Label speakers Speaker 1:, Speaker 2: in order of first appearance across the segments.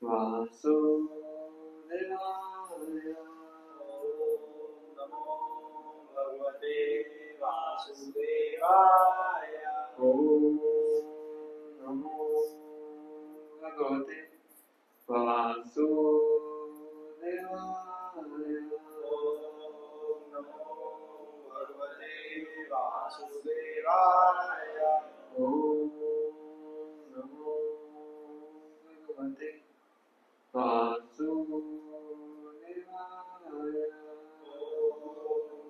Speaker 1: वासुदेवाय।
Speaker 2: नमो भगवते वासुदेवाय।
Speaker 1: नमो भगवते वासुदेवाय।
Speaker 2: नमो भगवते वासुदेवाय।
Speaker 1: नमो भगवते वासुदेवाय।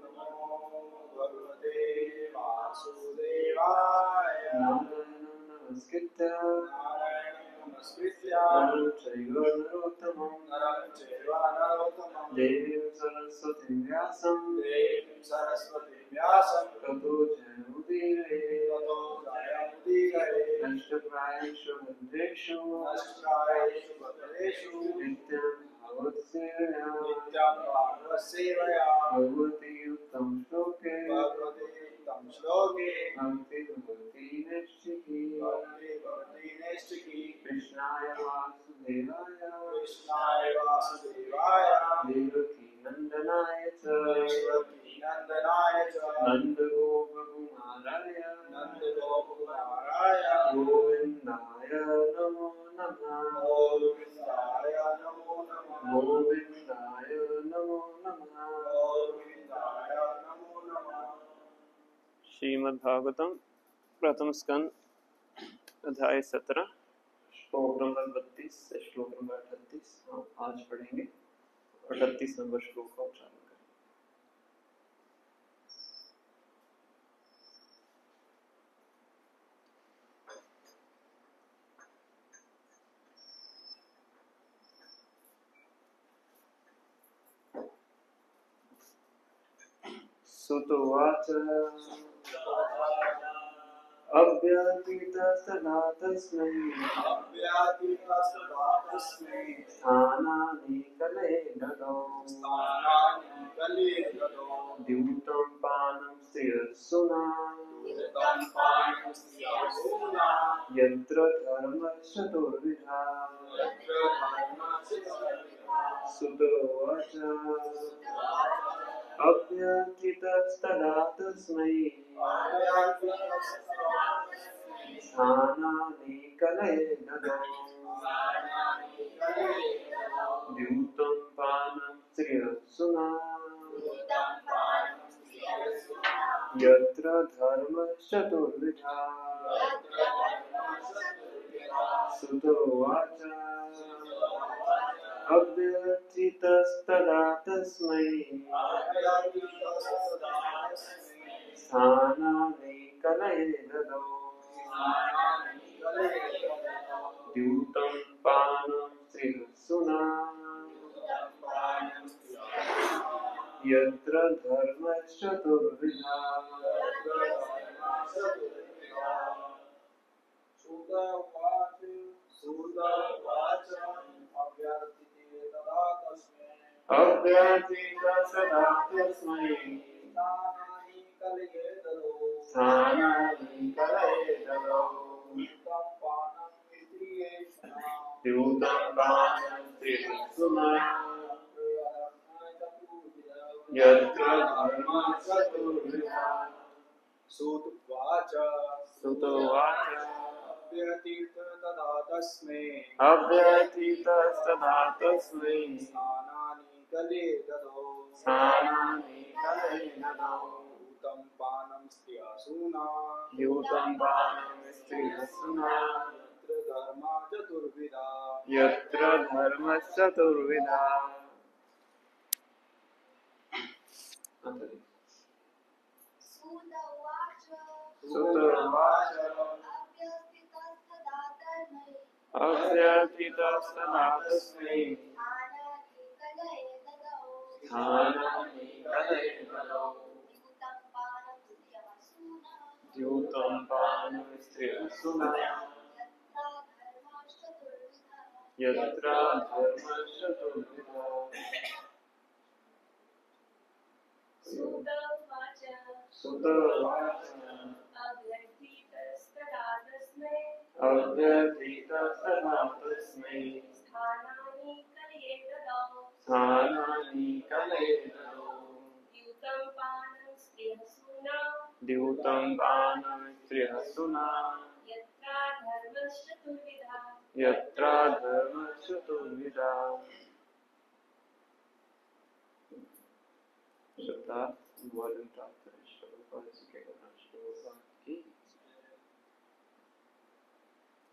Speaker 2: नमो भगवते वासुदेवाय।
Speaker 1: नमस्कृत्य
Speaker 2: नमस्कृत्य
Speaker 1: नरं चैव नरोत्तमं देवीं सरस्वतीं व्यासं ततो जयमुदीरये। नष्टप्रायेषु भद्रेषु नित्यं भागवतसेवया भगवती उत्तम श्लोके भक्ति नैष्ठिकी। कृष्णाय वासुदेवाय देवकी नंदनाय च नन्दगोपकुमाराय गोविन्दाय नमो नमः। गोविन्दाय नमो नमः।
Speaker 3: श्रीमद्भागवतम प्रथम स्कंद अध्याय 17 श्लोक नंबर 32 से श्लोक नंबर 38 हम आज पढ़ेंगे। 38 नंबर श्लोक का उच्चारण करें।
Speaker 1: सुतोवाच अव्यतीतस्तदा तस्मै स्थानानि कलये ददौ। द्यूतं पानं स्त्रियस्सुना यत्र धर्मश्चतुर्विधा। सुतोवाच अव्यतीतस्तदा तस्मै स्थानानि कलये ददौ। द्यूतं पानं स्त्रियस्सुना यत्र धर्मश्चतुर्विधा। सुतोवाच अव्यतीतस्तदा तस्मै स्थानानि कलये ददौ। द्यूतं पानं स्त्रियस्सुना यत्र धर्मश्चतुर्विधा। अव्यतीतस्तदा तस्मै स्थानानि कलये ददौ। द्यूतं पानं स्त्रियस्सुना यत्र धर्मश्चतुर्विधा।
Speaker 2: सुतवाच अव्यतीतस्तदा तस्मै स्थानानि कलये ददौ। द्यूतं पानं स्त्रियस्सुना
Speaker 3: यत्र धर्मश्चतुर्विधा।
Speaker 1: सुतोवाच अव्यतीतस्तदा तस्मै स्थानानि कलये ददौ। द्यूतं पानं स्त्रियस्सुना यत्र धर्मश्चतुर्विधा। सुतोवाच अव्यतीतस्तदा तस्मै स्थानानि कलेवरो द्यूतं पानं स्त्रियसूना यत्र धर्मश्चतुर्विधा श्रद्धा वॉल्यूम प्राप्त है श्लोक की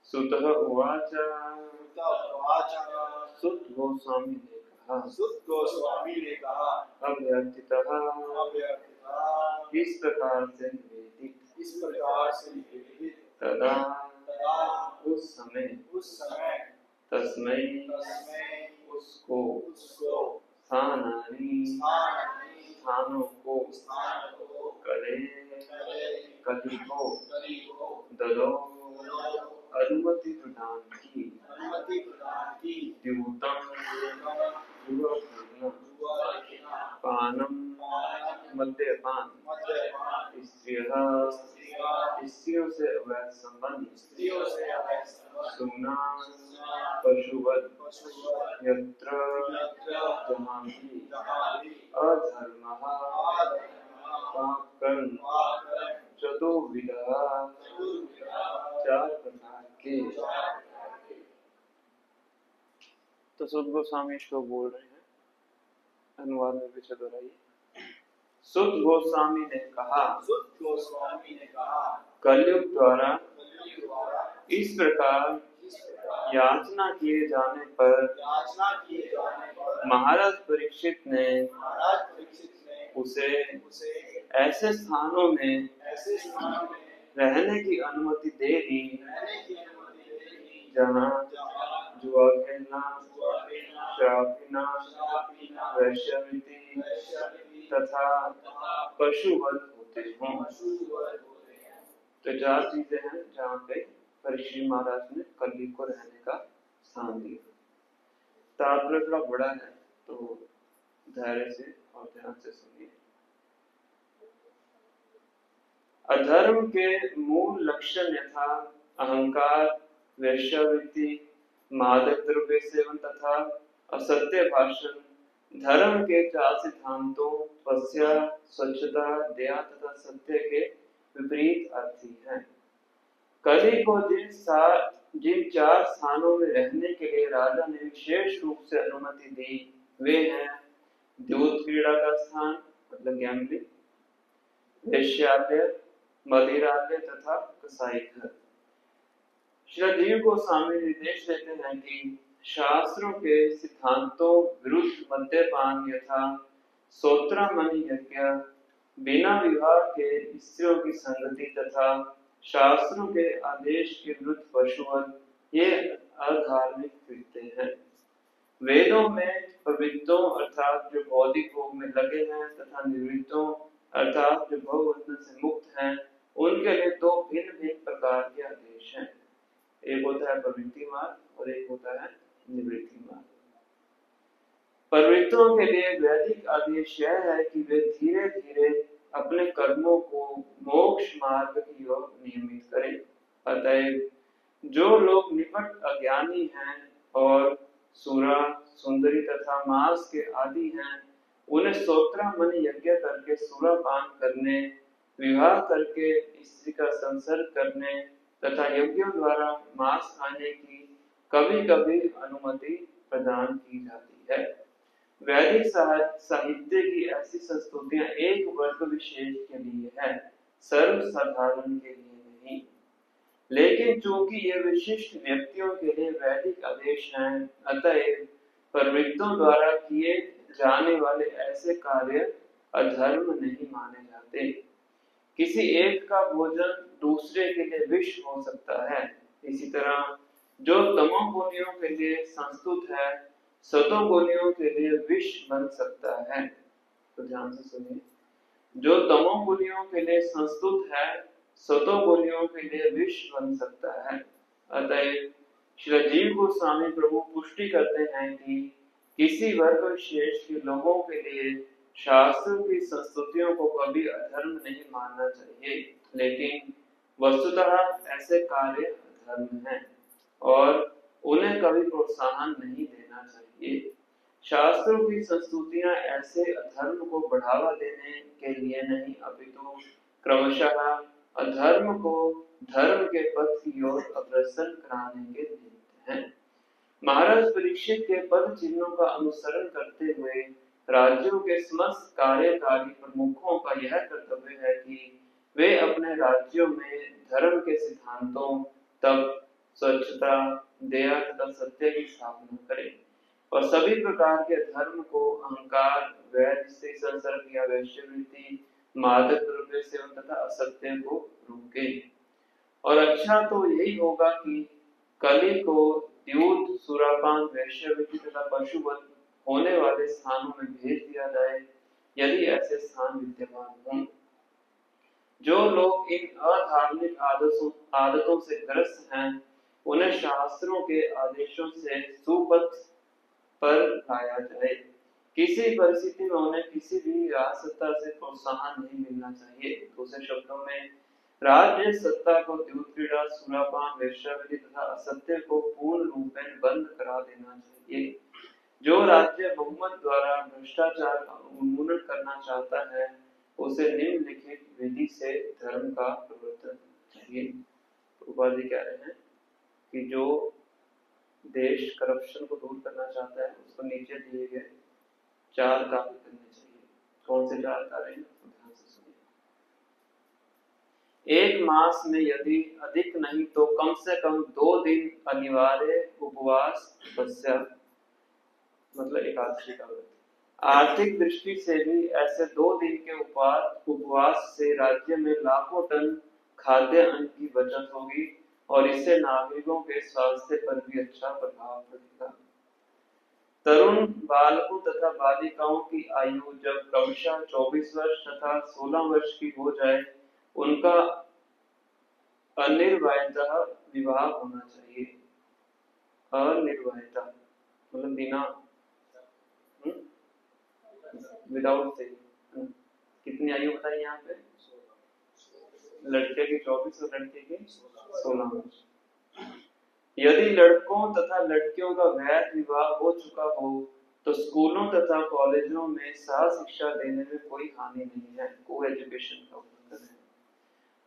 Speaker 1: सुतः उवाच सुत गोस्वामी ने कहा
Speaker 2: सुत गोस्वामी ने कहा
Speaker 1: अभ्यर्थितः इस प्रकार से निवेदित तदा उस समय तस्मै उसको स्थानों को कले कली को दलो अनुमति प्रदान की द्यूतम पानम मद्यपान स्त्रियों से अवैध संबंध सुना पशुवत यत्र जहाँ भी अधर्म पाप कर्म चतुर्विधा चार प्रकार के।
Speaker 3: तो सुत गोस्वामी श्लोक बोल रहे हैं, अनुवाद में पीछे दोहराइए।
Speaker 1: सुत गोस्वामी ने कहा कलयुग द्वारा इस प्रकार याचना किए जाने पर महाराज परीक्षित ने उसे ऐसे स्थानों में रहने की अनुमति दे दी जहाँ जुआ खेलना, शराब पीना, वैश्यवृत्ति तथा पशुवध होते हों। तो चार चीजें हैं जहाँ पे परीक्षित महाराज ने कली को रहने का स्थान दिया। तात्पर्य थोड़ा बड़ा है तो धैर्य से और ध्यान से सुनिए। अधर्म के मूल लक्षण यथा अहंकार, वैश्यवृत्ति, मादक द्रव्य सेवन तथा असत्य भाषण, धर्म के चार सिद्धांतों तपस्या, स्वच्छता, दया तथा सत्य के विपरीत अर्थी हैं। कली को जिन चार स्थानों में रहने के लिए राजा ने विशेष रूप से अनुमति दी वे हैं द्यूत क्रीड़ा का स्थान मतलब गैम्बलिंग, वेश्यालय, मदिरालय तथा कसाई घर। श्री जीव गोस्वामी निर्देश देते हैं कि शास्त्रों के सिद्धांतों विरुद्ध मद्यपान यथा सोत्रामणि यज्ञ, बिना विवाह के स्त्रियों की संगति तथा शास्त्रों के आदेश के विरुद्ध पशुवध ये अधार्मिक कृत्य हैं। वेदों में प्रवृत्तों अर्थात जो भौतिक भोग में लगे हैं तथा निवृत्तों अर्थात जो भोग बंधन से मुक्त हैं उनके लिए दो भिन्न भिन्न प्रकार के आदेश हैं। एक होता है प्रवृत्ति मार्ग और एक होता है निवृत्ति मार्ग। प्रवृत्तों के लिए वैदिक आदेश यह है कि वे धीरे धीरे अपने कर्मों को मोक्ष मार्ग की ओर नियमित करें। अतएव जो लोग निपट अज्ञानी हैं और सुरा, सुंदरी तथा मांस के आदि हैं उन्हें सोत्रामणि यज्ञ करके सुरापान करने, विवाह करके स्त्री का संसर्ग करने तथा यज्ञों द्वारा मांस खाने की कभी कभी अनुमति प्रदान की जाती है। वैदिक साहित्य की ऐसी संस्तुतियां एक वर्ग विशेष के लिए है, सर्वसाधारण के लिए नहीं। लेकिन चूंकि ये विशिष्ट व्यक्तियों के लिए वैदिक आदेश हैं, अतएव प्रवृत्तों द्वारा किए जाने वाले ऐसे कार्य अधर्म नहीं माने जाते। किसी एक का भोजन दूसरे के लिए विष हो सकता है। इसी तरह जो तमोगुणियों के लिए संस्तुत है सतोगुणियों के लिए विष बन सकता है। तो ध्यान से सुनिए, जो तमोगुणियों के लिए संस्तुत है सतोगुणियों के लिए विष बन सकता है। अतएव श्री जीव गोस्वामी प्रभु पुष्टि करते हैं कि किसी वर्ग विशेष के लोगों के लिए शास्त्रों की संस्तुतियों को कभी अधर्म नहीं मानना चाहिए, लेकिन वस्तुतः ऐसे कार्य अधर्म हैं और उन्हें कभी प्रोत्साहन नहीं देना चाहिए। शास्त्रों की संस्तुतियां ऐसे अधर्म को बढ़ावा देने के लिए नहीं, अपितु क्रमशः अधर्म को धर्म के पथ की ओर अग्रसर कराने के निमित्त हैं। महाराज परीक्षित के पद चिन्हों का अनुसरण करते हुए राज्यों के समस्त कार्यकारी प्रमुखों का यह कर्तव्य है कि वे अपने राज्यों में धर्म के सिद्धांतों, तप, स्वच्छता, दया तथा सत्य की स्थापना करें और सभी प्रकार के धर्म को अहंकार, वैर, स्त्री संसर्ग या वैश्यवृत्ति, मादक द्रव्य सेवन तथा असत्य को रोके। और अच्छा तो यही होगा कि कली को द्यूत, सुरापान, वैश्यवृत्ति तथा पशुवध होने वाले स्थानों में भेज दिया जाए, यदि ऐसे स्थान विद्यमान हों। जो लोग इन अधार्मिक आदतों से ग्रस्त हैं, उन्हें शास्त्रों के आदेशों से सुपथ पर लाया जाए। किसी परिस्थिति में उन्हें किसी भी राजसत्ता से प्रोत्साहन नहीं मिलना चाहिए। दूसरे शब्दों में राज्य सत्ता को द्यूत क्रीड़ा, सुरापान, वेश्यावृत्ति तथा असत्य को पूर्ण रूप में बंद करा देना चाहिए। जो राज्य बहुमत द्वारा भ्रष्टाचार का उन्मूलन करना चाहता है, उसे निम्नलिखित विधि से धर्म का प्रवर्तन चाहिए। उपाधि कह रहे हैं कि जो देश करप्शन को दूर करना चाहता है, उसको नीचे दिए गए 4 कार्य करने चाहिए। कौन से 4 कार्य हैं? ध्यान से सुनिए। 1 मास में यदि अधिक नहीं तो कम से कम 2 दिन अनिवार्य उपवास तपस्या, मतलब एकादशी का व्रत। आर्थिक दृष्टि से भी ऐसे 2 दिन के उपवास से राज्य में लाखों टन खाद्य अन्न की बचत होगी और इससे नागरिकों के स्वास्थ्य पर भी अच्छा प्रभाव पड़ेगा। तरुण बालकों तथा बालिकाओं की आयु जब क्रमशः 24 वर्ष तथा 16 वर्ष की हो जाए, उनका अनिर्वायतः विवाह होना चाहिए। अनिर्वायतः मतलब बिना, विदाउट से। कितनी आयु बताइए यहाँ पे? लड़के की 24 और लड़के की 16 वर्ष। यदि लड़कों तथा लड़कियों का वैध विवाह हो चुका हो तो स्कूलों तथा कॉलेजों में सह शिक्षा देने में कोई हानि नहीं है। को एजुकेशन का उल्लंघन है।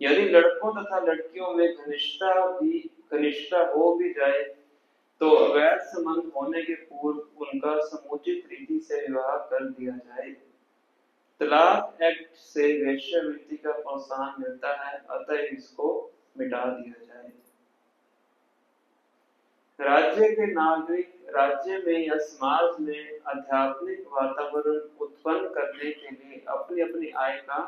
Speaker 1: यदि लड़कों तथा लड़कियों में घनिष्ठता हो भी जाए तो अवैध संबंध होने के पूर्व उनका समुचित रीति से विवाह कर दिया जाए। तलाक एक्ट से वेश्यावृत्ति का प्रोत्साहन मिलता है, अतः इसको मिटा दिया जाए। राज्य के नागरिक राज्य में या समाज में आध्यात्मिक वातावरण उत्पन्न करने के लिए अपनी अपनी आय का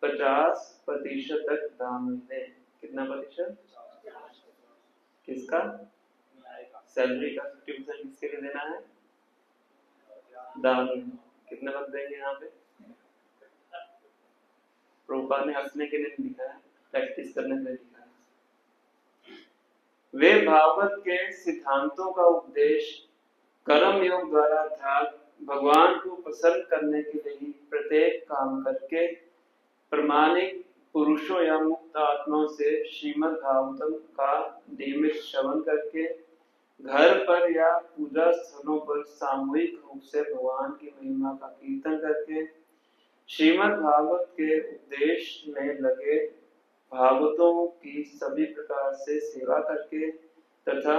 Speaker 1: 50% तक दान दें। कितना प्रतिशत? किसका? सैलरी का 50% किसके लिए देना है? दान। कितने मत देंगे यहाँ पे? प्रोपा ने हंसने के लिए लिखा है, प्रैक्टिस करने के लिए लिखा है। वे भागवत के सिद्धांतों का उपदेश कर्म योग द्वारा भगवान को प्रसन्न करने के लिए ही प्रत्येक काम करके प्रमाणिक पुरुषों या मुक्त आत्माओं से श्रीमद् भागवतम का नियमित श्रवण करके घर पर या पूजा स्थलों पर सामूहिक रूप से भगवान की महिमा का कीर्तन करके श्रीमद् भागवत के उपदेश में लगे भागवतों की सभी प्रकार से सेवा करके तथा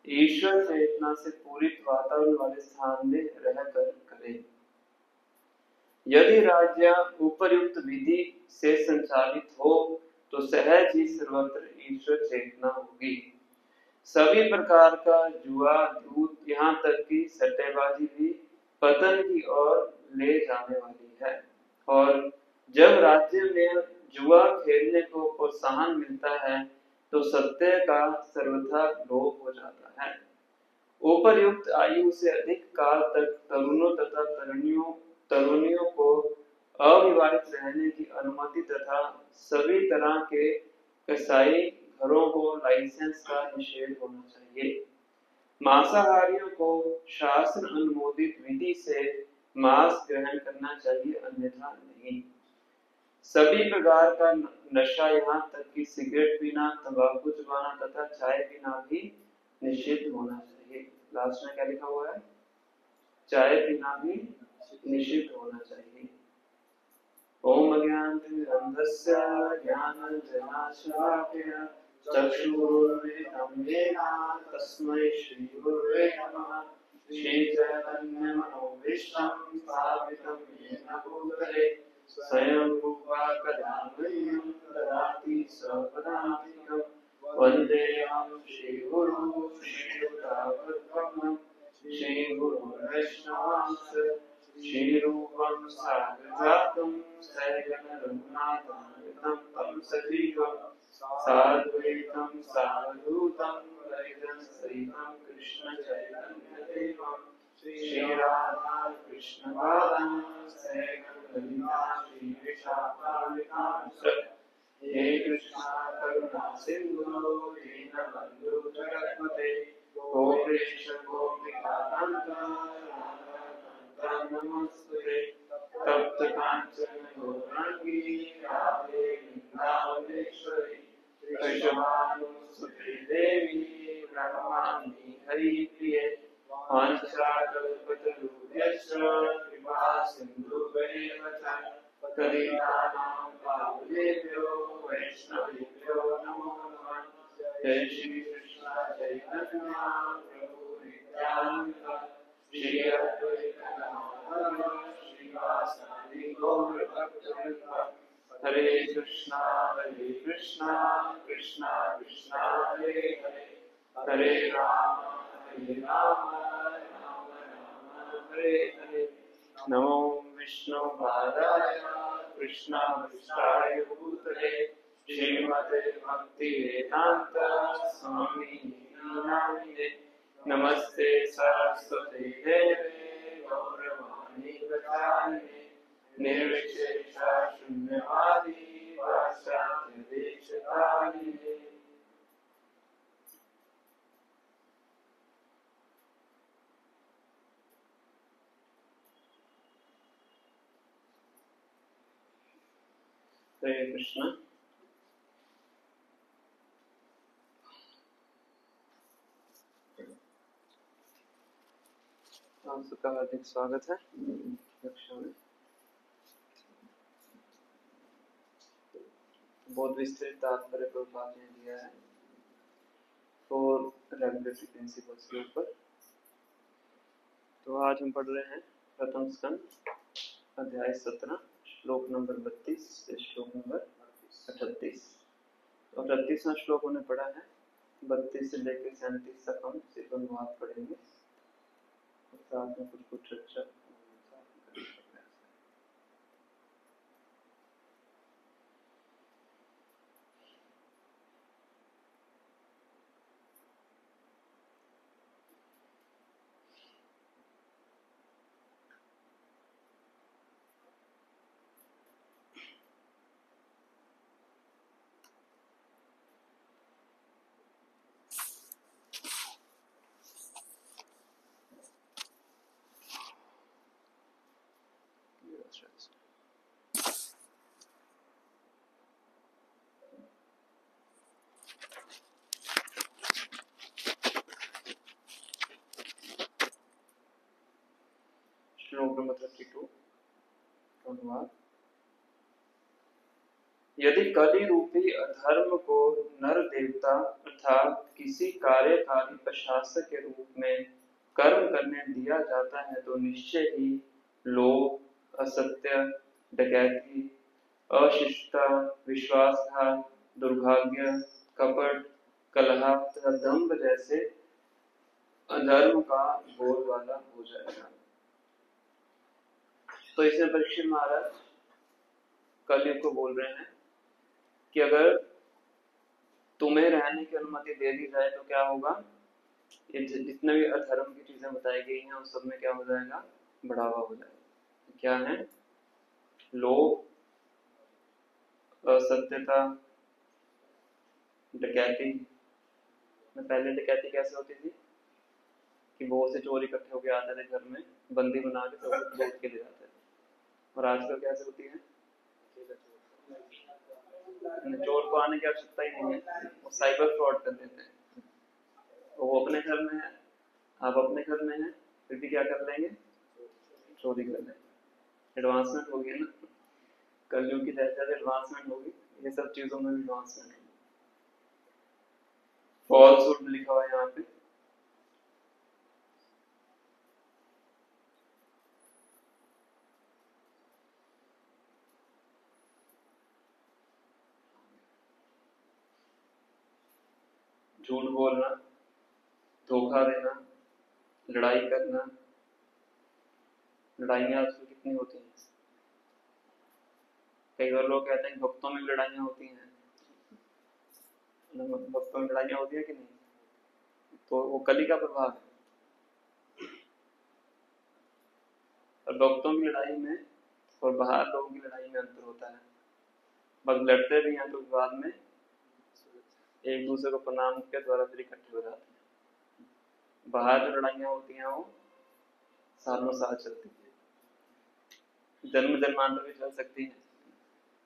Speaker 1: ईश्वर चेतना से पूरित वातावरण वाले स्थान में रहकर करें। यदि राज्य उपयुक्त विधि से संचालित हो तो सहज ही सर्वत्र ईश्वर चेतना होगी। सभी प्रकार का जुआ, धूत, यहाँ तक कि सट्टेबाजी भी पतन की ओर ले जाने वाली है। और जब राज्य में जुआ खेलने को प्रोत्साहन मिलता है तो सत्य का सर्वथा लोप हो जाता है। उपर्युक्त आयु से अधिक काल तक तरुणों तथा तरुणियों को अविवाहित रहने की अनुमति तथा सभी तरह के कसाई घरों को लाइसेंस का निषेध होना चाहिए। मांसाहारियों को शास्त्र अनुमोदित विधि से मांस ग्रहण करना चाहिए, अन्यथा नहीं। सभी प्रकार का नशा, यहाँ तक कि सिगरेट पीना, तंबाकू चबाना तथा चाय पीना भी निषिद्ध होना चाहिए। लास्ट में क्या लिखा हुआ है? चाय पीना भी निषिद्ध होना चाहिए। ओम अज्ञानतिमिरन्धस्य ज्ञानाञ्जनाशलाकया चक्षुरुन्मिलितं येन तस्मै श्रीगुरुवे नमः। श्रीचैतन्यमनोभीष्टं स्थापितं येन भूतले स्वयं रूपा कदा मह्यं ददाति स्वपदान्तिकं। वन्देऽहं श्रीगुरुं श्रीयुतापद्मं श्रीगुरुवैष्णवांश्च श्रीरूपं साग्रजातं सहगण रघुनाथान्वितं तं सजीवं साद्वैतं सावधूतं परिजन सहितं कृष्ण चैतन्य देवं श्रीराधा कृष्ण बालं सहगण ललिता श्री विशाखान्वितांश्च। हे कृष्णा करुणा सिंधु दीनबन्धु जगत्पते गोपेश गोपिका नमस्ते। तप्त कांचन गौरांगी राधे वृंदावनेश्वरी वृषभानुसुते देवी प्रणमामि हरिप्रिये। वाञ्छाकल्पतरुभ्यश्च कृपा सिन्धुभ्येव च पतितानां पावनेभ्यो वैष्णवेभ्यो नमो नमः। जय श्री कृष्ण चैतन्य प्रभु नित्यानंद श्री अद्वैत गदाधर श्रीवासादि गौर भक्तवृंद। हरे कृष्णा कृष्णा कृष्णा हरे हरे हरे राम राम हरे हरे। नमो विष्णुपादाय कृष्णाय भूतले श्रीमते भक्तिवेदांत स्वामी नामिने। नमस्ते सरस्वती देवे गौरवाणी प्रचारिणे निर्विशेष शून्यवादी पाश्चात्य देशकारिणे। हरे कृष्ण। आप सबका हार्दिक स्वागत है कक्षा में। बहुत विस्तृत तात्पर्य प्रभुपाद ने दिया है 4 रेगुलेटरी प्रिंसिपल्स के ऊपर। तो आज हम पढ़ रहे हैं प्रथम स्कंद अध्याय 17 श्लोक नंबर 32 से श्लोक नंबर 38। तो 38वां श्लोक हमने पढ़ा है, 32 से लेकर 37 तक हम सिर्फ अनुवाद पढ़ेंगे और साथ में कुछ चर्चा। श्लोक नंबर 32 अनुवाद। यदि कलि रूपी अधर्म को नर देवता अर्थात किसी कार्यकारी प्रशासक के रूप में कर्म करने दिया जाता है तो निश्चय ही लोभ, असत्य, डकैती, अशिष्टता, विश्वासघात, दुर्भाग्य, कपट, कलह तथा दंभ जैसे अधर्म का बोलबाला हो जाएगा। तो इसमें परीक्षित महाराज कलयुग को बोल रहे हैं कि अगर तुम्हें रहने की अनुमति दे दी जाए तो क्या होगा, ये जितने भी अधर्म की चीजें बताई गई हैं उस सब में क्या हो जाएगा, बढ़ावा हो जाएगा। क्या है? लोभ, असत्यता, डकैती। पहले डकैती कैसे होती थी कि बहुत से चोर इकट्ठे होकर आते थे घर में, बंदी बना के सब लूट के ले जाते थे। और आजकल कैसे होती है, चोर को आने की आवश्यकता ही नहीं है, वो साइबर फ्रॉड कर देते हैं। वो अपने घर में है, आप अपने घर में हैं, फिर भी क्या कर लेंगे,
Speaker 3: चोरी कर ले। एडवांसमेंट हो गई ना, कलयुग की जैसे एडवांसमेंट होगी, ये सब चीजों में भी एडवांसमेंट होगी। फॉल्सहुड लिखा हुआ है यहाँ पे, झूठ बोलना, धोखा देना, लड़ाई करना। लड़ाइयाँ आजकल कितनी होती हैं। कई बार लोग कहते हैं भक्तों में लड़ाइयाँ होती हैं, भक्तों में लड़ाइयाँ होती है कि नहीं, तो वो कली का प्रभाव है। और भक्तों की लड़ाई में और बाहर लोगों की लड़ाई में अंतर होता है। भक्त लड़ते भी हैं तो बाद में एक दूसरे को प्रणाम के द्वारा फिर इकट्ठे हो जाते हैं। बाहर जो लड़ाइयाँ होती हैं वो सालों साल चलती है, जन्म जन्मांतर भी चल सकती है,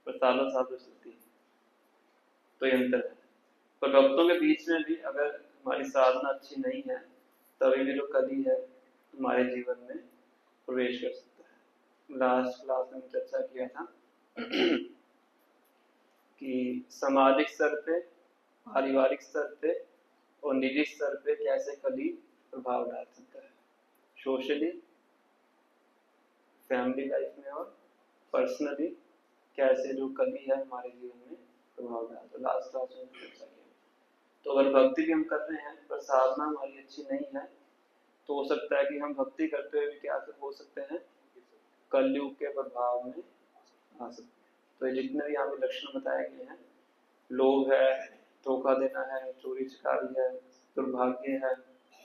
Speaker 3: पर सालों साल तो चलती है। तो ये अंतर है। पर भक्तों के बीच में भी अगर हमारी साधना अच्छी नहीं है, तभी भी जो कली है हमारे जीवन में प्रवेश कर सकता है। लास्ट क्लास में चर्चा किया था कि सामाजिक स्तर पे, पारिवारिक स्तर पे और निजी स्तर पे कैसे कली प्रभाव डाल सकता है, सोशली, फैमिली लाइफ में और पर्सनली कैसे जो कली है हमारे जीवन में प्रभाव डालता है। लास्ट क्लास में चर्चा किया। तो अगर भक्ति भी हम कर रहे हैं पर साधना हमारी अच्छी नहीं है, तो हो सकता है कि हम भक्ति करते हुए भी क्या हो सकते हैं, कलयुग के प्रभाव में आ सकते हैं। तो ये जितने भी यहाँ पे लक्षण बताए गए हैं, लोभ है, धोखा देना है, चोरी चकारी है, दुर्भाग्य है,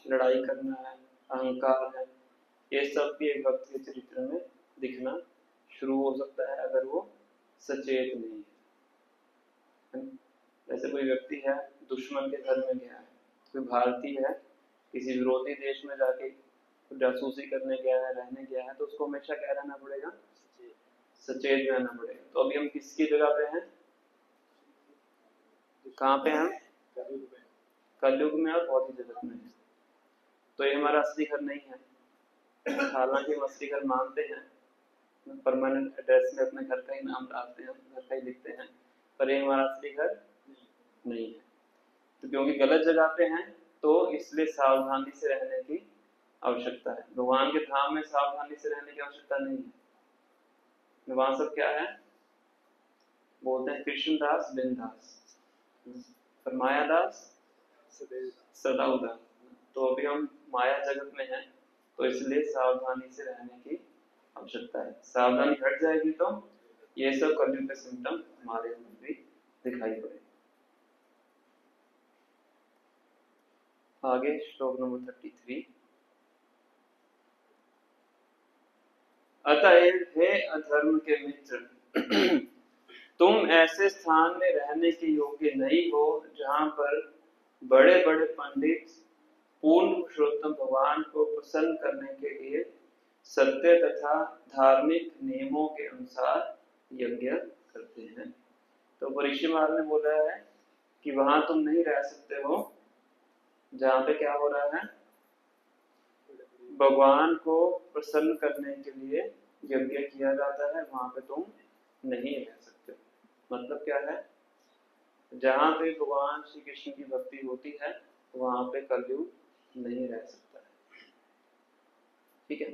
Speaker 3: लड़ाई करना है, अहंकार है, ये सब भी एक व्यक्ति के चरित्र में दिखना शुरू हो सकता है अगर वो सचेत नहीं है। जैसे कोई व्यक्ति है दुश्मन के घर में गया है, कोई भारतीय है किसी विरोधी देश में जाके जासूसी करने गया है, रहने गया है, तो उसको हमेशा क्या रहना पड़ेगा, सचेत रहना पड़ेगा। तो अभी हम किसकी जगह पे हैं, कहाँ पे हैं, कलयुग में और भौतिक जगत में। तो ये हमारा असली घर नहीं है। हालांकि हम असली घर मानते हैं, परमानेंट एड्रेस में अपने घर का ही नाम डालते हैं, घर का ही लिखते हैं, पर ये हमारा असली घर नहीं है। तो क्योंकि गलत जगह पे हैं, तो इसलिए सावधानी से रहने की आवश्यकता है। भगवान के धाम में सावधानी से रहने की आवश्यकता नहीं है। वहां सब क्या है, बोलते हैं कृष्णदास बिनदास, पर मायादास सदा उदास। तो अभी हम माया जगत में हैं, तो इसलिए सावधानी से रहने की आवश्यकता है। सावधानी हट जाएगी तो ये सब कलयुग के सिम्टम हमारे अंदर भी दिखाई पड़े। आगे श्लोक नंबर 33। अतएव हे अधर्म के मित्र, तुम ऐसे स्थान में रहने के योग्य नहीं हो जहां पर बड़े बड़े पंडित पूर्ण पुरुषोत्तम भगवान को प्रसन्न करने के लिए सत्य तथा धार्मिक नियमों के अनुसार यज्ञ करते हैं। तो परीक्षित महाराज ने बोला है कि वहां तुम नहीं रह सकते हो जहां पे क्या हो रहा है, भगवान को प्रसन्न करने के लिए यज्ञ किया जाता है, वहां पे तुम नहीं रह सकते। मतलब क्या है, जहां पे भगवान श्री कृष्ण की भक्ति होती है वहां पे कलयुग नहीं रह सकता है। ठीक है।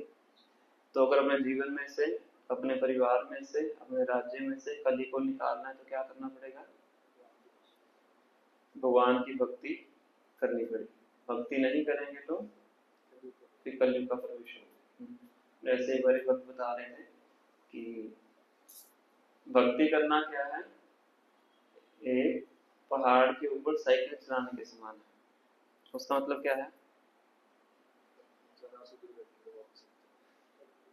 Speaker 3: तो अगर अपने जीवन में से, अपने परिवार में से, अपने राज्य में से कली को निकालना है तो क्या करना पड़ेगा, भगवान की भक्ति करनी पड़ेगी। भक्ति नहीं करेंगे तो फिर कलयुग का प्रवेश होगा। ऐसे ही बड़े भक्त बता रहे थे कि भक्ति करना क्या है, एक पहाड़ के ऊपर साइकिल चलाने के समान है। उसका मतलब क्या है,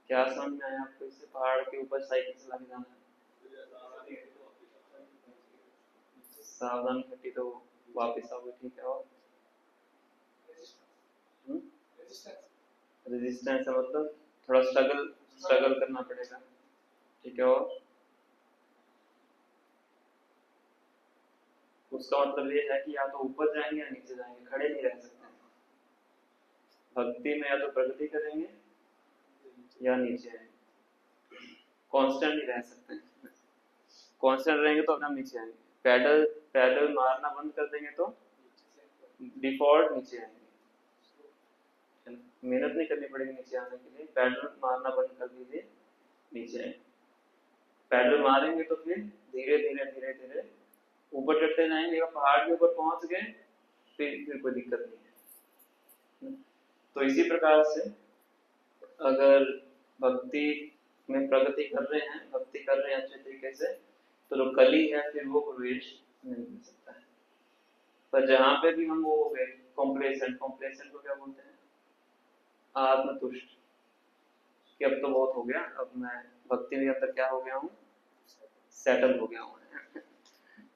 Speaker 3: क्या समझ में आया आपको इससे, पहाड़ के ऊपर साइकिल चला के जाना है, सावधानी घटी तो वापस आओगे। ठीक है। और रेजिस्टेंस मतलब थोड़ा स्ट्रगल करना पड़ेगा। ठीक है। और उसका मतलब ये है कि या तो ऊपर जाएंगे या नीचे जाएंगे, खड़े नहीं रह सकते। भक्ति में या तो प्रगति करेंगे या नीचे आएंगे, कांस्टेंट नहीं रह सकते। कांस्टेंट रहेंगे तो अपना नीचे आएंगे, पैडल पैडल मारना बंद कर देंगे तो डिफॉल्ट नीचे आएंगे। मेहनत नहीं करनी पड़ेगी नीचे आने के लिए, पैडल मारना बंद कर दीजिए, नीचे आएंगे। पैडल मारेंगे तो फिर धीरे धीरे धीरे धीरे ऊपर चढ़ते जाएंगे, पहाड़ के ऊपर पहुंच गए फिर कोई दिक्कत नहीं है। तो इसी प्रकार से अगर भक्ति में प्रगति कर रहे हैं, भक्ति कर रहे हैं अच्छे तरीके से, तो जो कली है फिर वो प्रवेश नहीं मिल सकता है। पर जहां पे भी हम वो हो गए कॉम्प्लेसेंट, कॉम्प्लेसेंट को क्या बोलते हैं, आत्मतुष्ट, कि अब तो बहुत हो गया, अब मैं भक्ति में अब तक क्या हो गया हूँ, सेटल हो गया हूँ।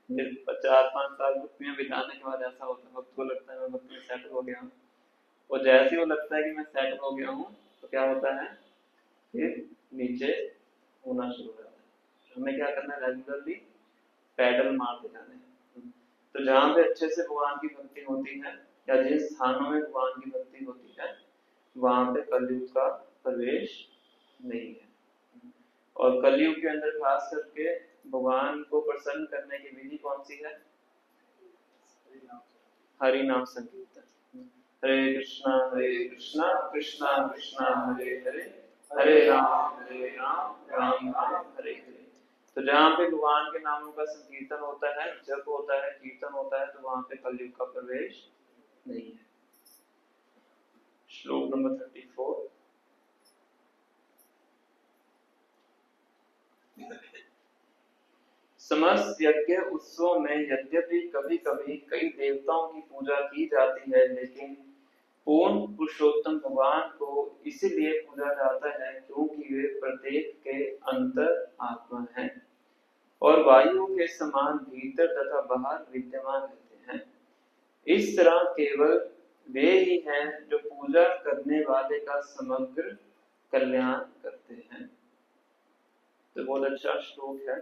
Speaker 3: 4-5 साल भक्ति में बिताने के बाद ऐसा होता है, भक्त को लगता है मैं भक्ति में सेटल हो गया हूँ, और जैसे वो लगता है कि मैं सेटल हो गया हूँ तो क्या होता है, फिर नीचे होना शुरू हो जाता है। हमें क्या करना है, रेगुलरली पैडल मारते जाने हैं। तो जहाँ पे अच्छे से भगवान की भक्ति होती है या जिन स्थानों में भगवान की भक्ति होती है वहां पे कलयुग का प्रवेश नहीं है। और कलयुग के अंदर खास करके भगवान को प्रसन्न करने की विधि कौन सी है, हरि नाम संकीर्तन। हरे कृष्णा कृष्णा कृष्णा हरे हरे, हरे राम राम राम हरे हरे। तो जहाँ पे भगवान के नामों का संकीर्तन होता है, जप होता है, कीर्तन होता है, तो वहां पे कलयुग का प्रवेश नहीं है। श्लोक नंबर 34। समस्त यज्ञ उत्सव में यद्यपि कभी कभी कई देवताओं की पूजा की जाती है, लेकिन पूर्ण पुरुषोत्तम भगवान को इसीलिए पूजा जाता है क्योंकि वे प्रत्येक के अंतर आत्मा हैं और वायु के समान भीतर तथा बाहर विद्यमान रहते हैं। इस तरह केवल वे ही हैं जो पूजा करने वाले का समग्र कल्याण करते हैं। तो बहुत अच्छा श्लोक है,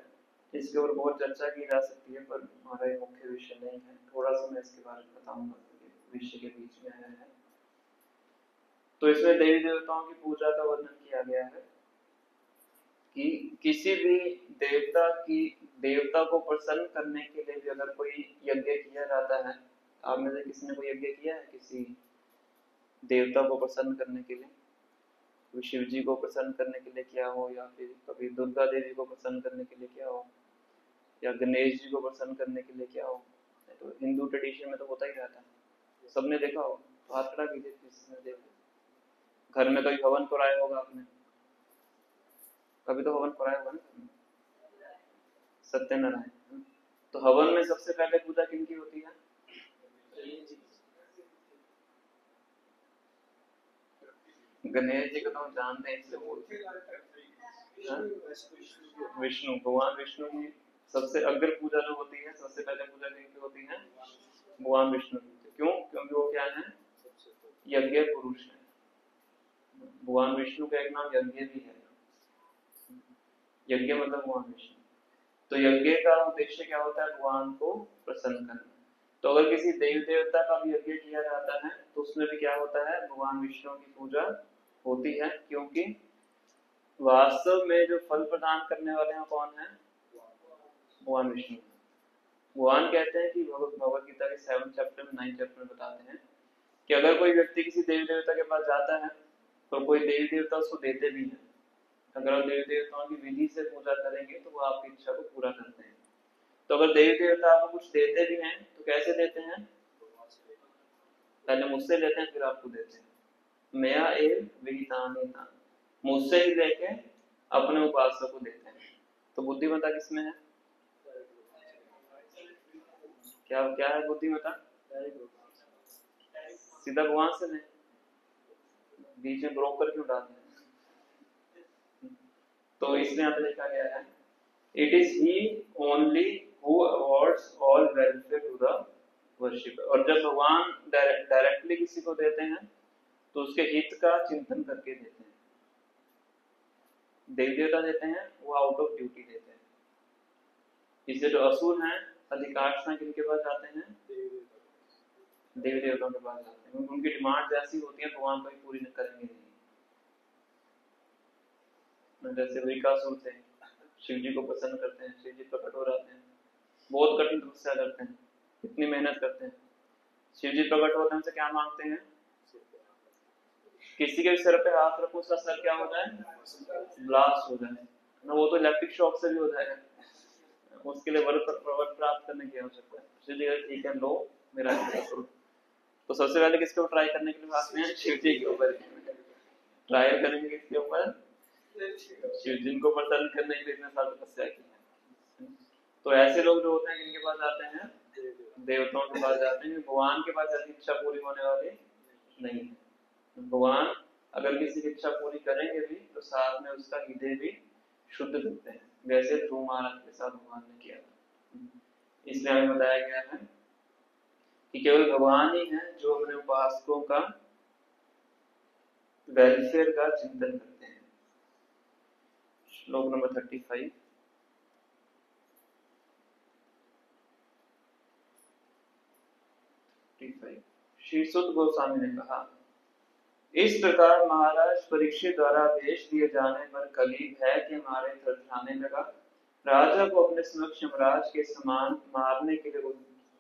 Speaker 3: इसके ऊपर बहुत चर्चा की जा सकती है, पर हमारा मुख्य विषय नहीं है। थोड़ा सा मैं इसके बारे में बताऊंगा, विषय के बीच में आया है। तो इसमें देवी देवताओं की पूजा का वर्णन किया गया है कि किसी भी देवता को प्रसन्न करने के लिए भी अगर कोई यज्ञ किया जाता है, आप में से किसी ने कोई यज्ञ किया है किसी देवता को प्रसन्न करने के लिए, कोई शिव जी को प्रसन्न करने के लिए किया हो, या फिर कभी दुर्गा देवी को प्रसन्न करने के लिए किया हो, या गणेश जी को प्रसन्न करने के लिए किया हो? तो हिंदू ट्रेडिशन में तो होता ही रहता है, सबने देखा हो। तो हाथ खड़ा कीजिए जिसने देखा। घर में कभी हवन कराया होगा आपने, कभी तो हवन कराया होगा ना, सत्यनारायण। तो हवन में सबसे पहले पूजा किनकी होती है? गणेश जी को तो हम जानते हैं, इसलिए बोलते हैं विष्णु, भगवान विष्णु की सबसे अग्र पूजा जो होती है, सबसे पहले पूजा किनकी होती है? भगवान विष्णु की। क्यों? क्योंकि वो क्या है, यज्ञ पुरुष है। भगवान विष्णु का एक नाम यज्ञ भी है, यज्ञ मतलब भगवान विष्णु। तो यज्ञ का उद्देश्य क्या होता है? भगवान को प्रसन्न करना। तो अगर किसी देवी देवता का भी यज्ञ किया जाता है तो उसमें भी क्या होता है? भगवान विष्णु की पूजा होती है, क्योंकि वास्तव में जो फल प्रदान करने वाले हैं कौन है? भगवान विष्णु। भगवान कहते हैं कि भगवद गीता के 7 चैप्टर में 9 चैप्टर में बताते हैं कि अगर कोई व्यक्ति किसी देवी देवता के पास जाता है तो कोई देवी देवता उसको देते भी हैं। अगर आप देवी देवताओं की विधि से पूजा करेंगे तो वो आपकी इच्छा को पूरा करते हैं। तो अगर देवी देवता आपको कुछ देते भी हैं तो कैसे देते हैं? पहले मुझसे लेते हैं, फिर आपको देते हैं। मया एव विहितानि, मुझसे ही लेके अपने उपासक को देते हैं। तो बुद्धिमता किसमें है? क्या क्या है बुद्धिमता? सीधा भगवान से ले, बीच में ब्रोकर क्यों डालते हैं? तो इसमें यहाँ पे लिखा गया है, it is he only who awards all welfare to the worshipper. और जब भगवान डायरेक्टली किसी को देते हैं तो उसके हित का चिंतन करके देते हैं। देवी देवता देते हैं वो आउट ऑफ ड्यूटी देते हैं। इसलिए जो असुर हैं अधिकांश किनके पास जाते हैं? देवी देवताओं के पास जाते हैं। उनकी डिमांड जैसी होती है भगवान कभी पूरी करेंगे नहीं। जैसे वृकासुर थे, शिव जी को प्रसन्न करते हैं, शिव जी प्रकट हो जाते हैं, बहुत कठिन तपस्या करते हैं, इतनी मेहनत करते हैं, शिव जी प्रकट होते हैं, से क्या मांगते हैं? किसी के सिर पे हाथ रखो, उसका सर क्या हो जाए? ब्लास्ट हो जाए ना, वो तो इलेक्ट्रिक शॉक से भी हो जाएगा, उसके लिए वर प्राप्त करने की आवश्यकता है। शिव जी ठीक है, लो मेरा करो। तो सबसे पहले किसके ऊपर ट्राई करने के लिए भागते हैं? शिव जी के ऊपर ट्राई करेंगे, किसके ऊपर? शिव जी को प्रसन्न करने के लिए इतने साल तपस्या की है। तो ऐसे लोग जो होते हैं इनके पास जाते हैं, देवताओं के पास जाते हैं, भगवान के पास ऐसी इच्छा पूरी होने वाली नहीं है। भगवान अगर किसी की इच्छा पूरी करेंगे भी तो साथ में उसका हृदय भी शुद्ध करते हैं, वैसे ध्रुव महाराज के साथ भगवान ने किया था। इसलिए हमें बताया गया है कि केवल भगवान ही है जो अपने उपासकों का वेलफेयर का चिंतन करते हैं। श्लोक नंबर 35। श्री सुत गोस्वामी ने कहा, इस प्रकार महाराज परीक्षित द्वारा भेज दिए जाने पर कली भय के मारे थरथराने लगा। राजा को अपने समक्ष यमराज के समान मारने के लिए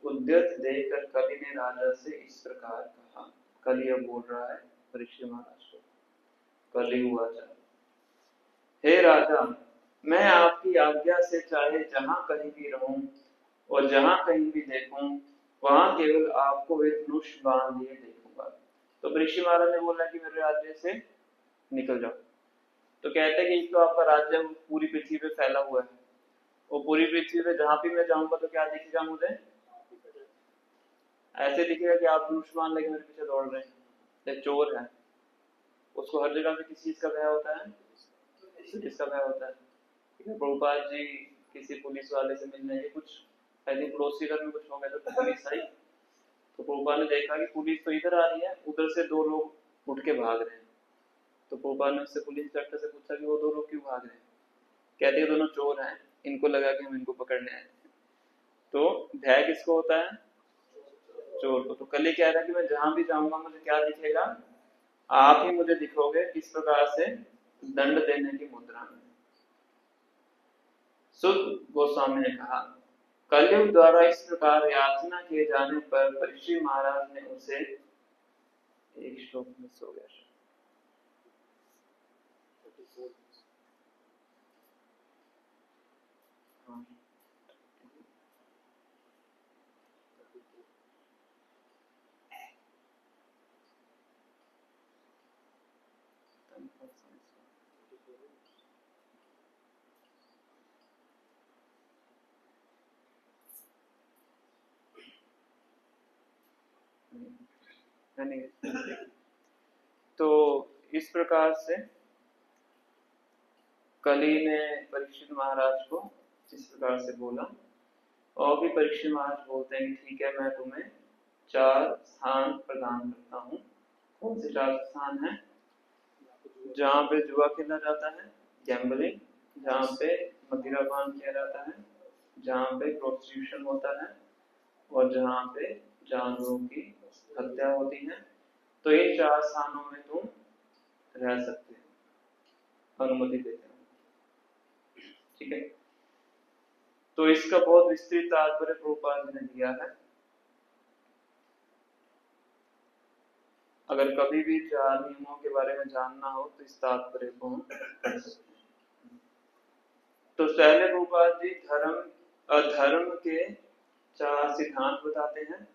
Speaker 3: उद्यत देखकर कली ने राजा से इस प्रकार कहा। कली अब बोल रहा है परीक्षित महाराज को। कली हुआ जा, हे राजा, मैं आपकी आज्ञा से चाहे जहां कहीं भी रहूं और जहां कहीं भी देखूं, वहां केवल आपको एक धनुष बांध दिए देखूंगा। तो परीक्षित महाराज ने बोला कि मेरे राज्य से निकल जाओ। तो कहते हैं कि तो आपका राज्य पूरी पृथ्वी पे फैला हुआ है, और पूरी पृथ्वी पे जहां भी मैं जाऊंगा तो क्या दिखेगा मुझे? ऐसे दिखेगा कि आप धनुष्मान लेके मेरे पीछे दौड़ रहे हैं। चोर है, उसको हर जगह पे किस चीज का भय होता है? किसका भय होता है? प्रभुपाद जी किसी पुलिस वाले से मिलने गए, कुछ ऐसे पड़ोसी घर में कुछ हो गया तो पुलिस आई, तो प्रभुपाद ने देखा कि पुलिस तो इधर आ रही है, उधर से दो लोग उठ के भाग रहे हैं। तो प्रभुपाद ने उससे पुलिस इंस्पेक्टर से पूछा कि वो दो लोग क्यों भाग रहे हैं? कहते हैं दोनों चोर हैं, इनको लगा कि हम इनको पकड़ने आए। तो भय किसको होता है? चोर को। तो कल कह रहा है कि मैं जहां भी जाऊंगा मुझे क्या दिखेगा? आप ही मुझे दिखोगे, किस प्रकार से? दंड देने की मुद्रा में। सुत गोस्वामी ने कहा, कलयुग द्वारा इस प्रकार याचना किए जाने पर परीक्षित महाराज ने उसे, एक श्लोक मिस हो गया, तो इस प्रकार से कली ने परीक्षित महाराज को इस प्रकार से बोला, और भी परीक्षित महाराज बोलते हैं कि ठीक है, मैं तुम्हें 4 स्थान प्रदान करता हूँ। कौन से 4 स्थान हैं? जहाँ पे जुआ खेला जाता है, गैम्बलिंग, जहाँ पे मदिरापान किया जाता है, जहाँ पे प्रोस्टिट्यूशन होता है, और जहाँ पे जानवरों की हत्या होती है। तो इन 4 स्थानों में तुम रह सकते हो, अनुमति देते हो। ठीक है, तो इसका बहुत विस्तृत तात्पर्य प्रभुपाद ने दिया है। अगर कभी भी 4 नियमों के बारे में जानना हो तो इस तात्पर्य को हम पढ़ सकते हैं। तो पहले प्रभुपाद जी धर्म अधर्म के 4 सिद्धांत बताते हैं,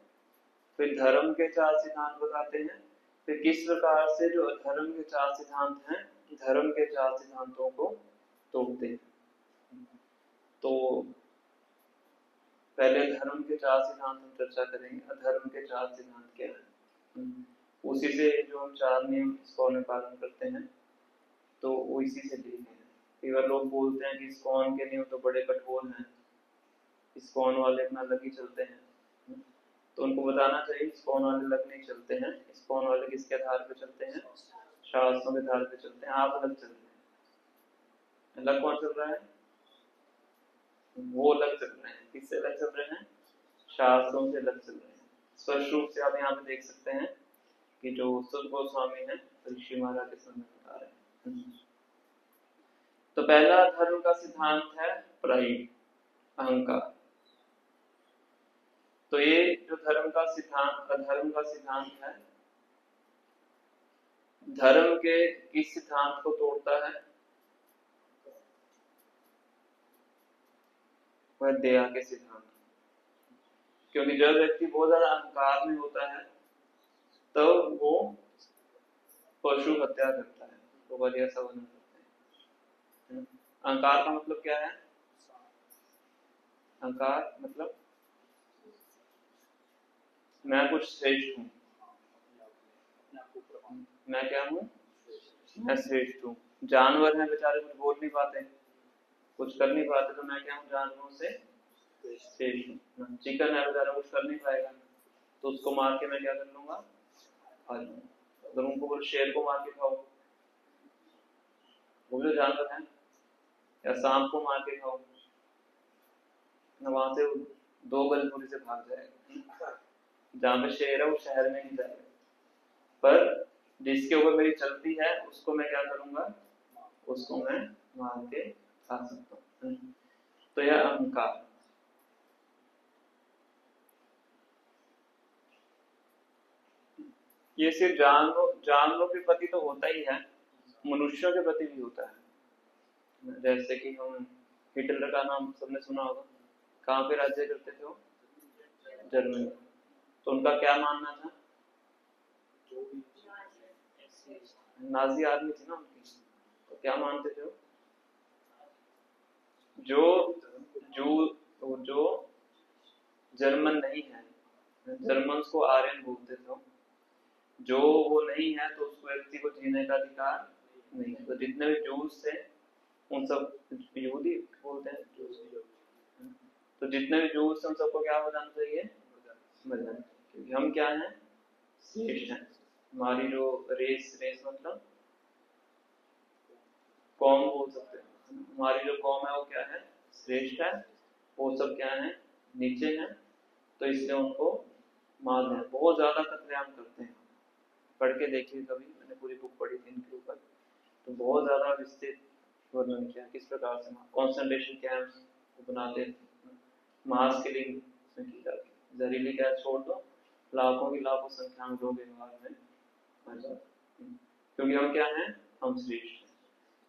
Speaker 3: फिर धर्म के 4 सिद्धांत बताते हैं, फिर किस प्रकार से जो अधर्म के 4 सिद्धांत हैं धर्म के 4 सिद्धांतों को तोड़ते हैं। तो पहले धर्म के 4 सिद्धांत हम चर्चा करेंगे, अधर्म के 4 सिद्धांत क्या है, उसी से जो हम 4 नियम इस्कॉन में पालन करते हैं तो वो इसी से लिए हैं। कई बार लोग बोलते हैं कि इस्कॉन के नियम तो बड़े कठोर हैं, इस्कॉन वाले अपना अलग ही चलते हैं। तो उनको बताना चाहिए इस्कॉन वाले अलग नहीं चलते हैं, इस्कॉन वाले किसके आधार पर चलते हैं? शास्त्रों के आधार पर चलते हैं। आप अलग चल रहे हैं। अलग कौन चल रहा है? वो अलग चल रहे हैं। किससे अलग चल रहे हैं? शास्त्रों से अलग चल रहे हैं। स्पष्ट रूप से आप यहाँ पे देख सकते हैं कि जो सुत गोस्वामी है परीक्षित महाराज के समय बता रहे हैं।
Speaker 1: तो पहला अधर्म का सिद्धांत है प्राइड, अहंकार। तो ये जो अधर्म का सिद्धांत है, धर्म के किस सिद्धांत को तोड़ता है? वह दया के सिद्धांत। क्योंकि जब व्यक्ति बहुत ज्यादा अहंकार में होता है तो वो पशु हत्या करता है, तो बड़ी ऐसा बना करते हैं। अहंकार का मतलब क्या है? अहंकार मतलब मैं कुछ श्रेष्ठ हूँ, मैं क्या हूँ? मैं श्रेष्ठ हूँ। जानवर हैं बेचारे, कुछ बोल नहीं पाते, कुछ कर नहीं पाते, तो मैं क्या हूँ? जानवरों से श्रेष्ठ हूँ। चिकन है बेचारा, कुछ कर नहीं पाएगा, तो उसको मार के मैं क्या कर लूंगा? खा लूंगा। अगर उनको बोल शेर को मार के खाओ, वो जो जानवर है, या सांप को मार के खाओ, वहां से 2 गज दूरी से भाग जाएगा। जहाँ पे शेर है वो शहर में नहीं जाएगा, पर जिसके ऊपर मेरी चलती है उसको मैं क्या करूंगा? उसको मैं मार के खा सकता हूँ। तो यह अहंकार। ये सिर्फ जानवरों के प्रति तो होता ही है, मनुष्यों के प्रति भी होता है। जैसे कि हम हिटलर का नाम सबने सुना होगा, कहाँ पे राज्य करते थे वो? जर्मनी। तो उनका क्या मानना था? नाजी आर्मी थी ना उनकी, तो क्या मानते थे वो? जो जर्मन नहीं है, जर्मन को आर्यन बोलते थे, जो वो नहीं है तो उस व्यक्ति को जीने का अधिकार नहीं है। तो जितने भी जूस थे उन सब, यहूदी बोलते हैं, तो जितने भी जूस थे उन सबको क्या हो जाना चाहिए? मर जाना। क्योंकि हम क्या हैं? श्रेष्ठ हैं। हमारी जो रेस मतलब कौम बोल सकते हैं, हमारी जो कौम है वो क्या है? श्रेष्ठ है। वो सब क्या है? नीचे हैं। तो इसलिए उनको मार दें, बहुत ज्यादा कत्लेआम करते हैं। पढ़ के देखिए कभी, मैंने पूरी बुक पढ़ी थी इनके ऊपर, तो बहुत ज्यादा विस्तृत वर्णन किया किस प्रकार से कॉन्सेंट्रेशन कैंप्स को बनाते थे, मांस के लिए उसमें की जाती, जहरीली गैस छोड़ दो, लाखों की लाखों संख्या में लोग बीमार में मर जाते। क्योंकि हम क्या हैं? हम श्रेष्ठ हैं।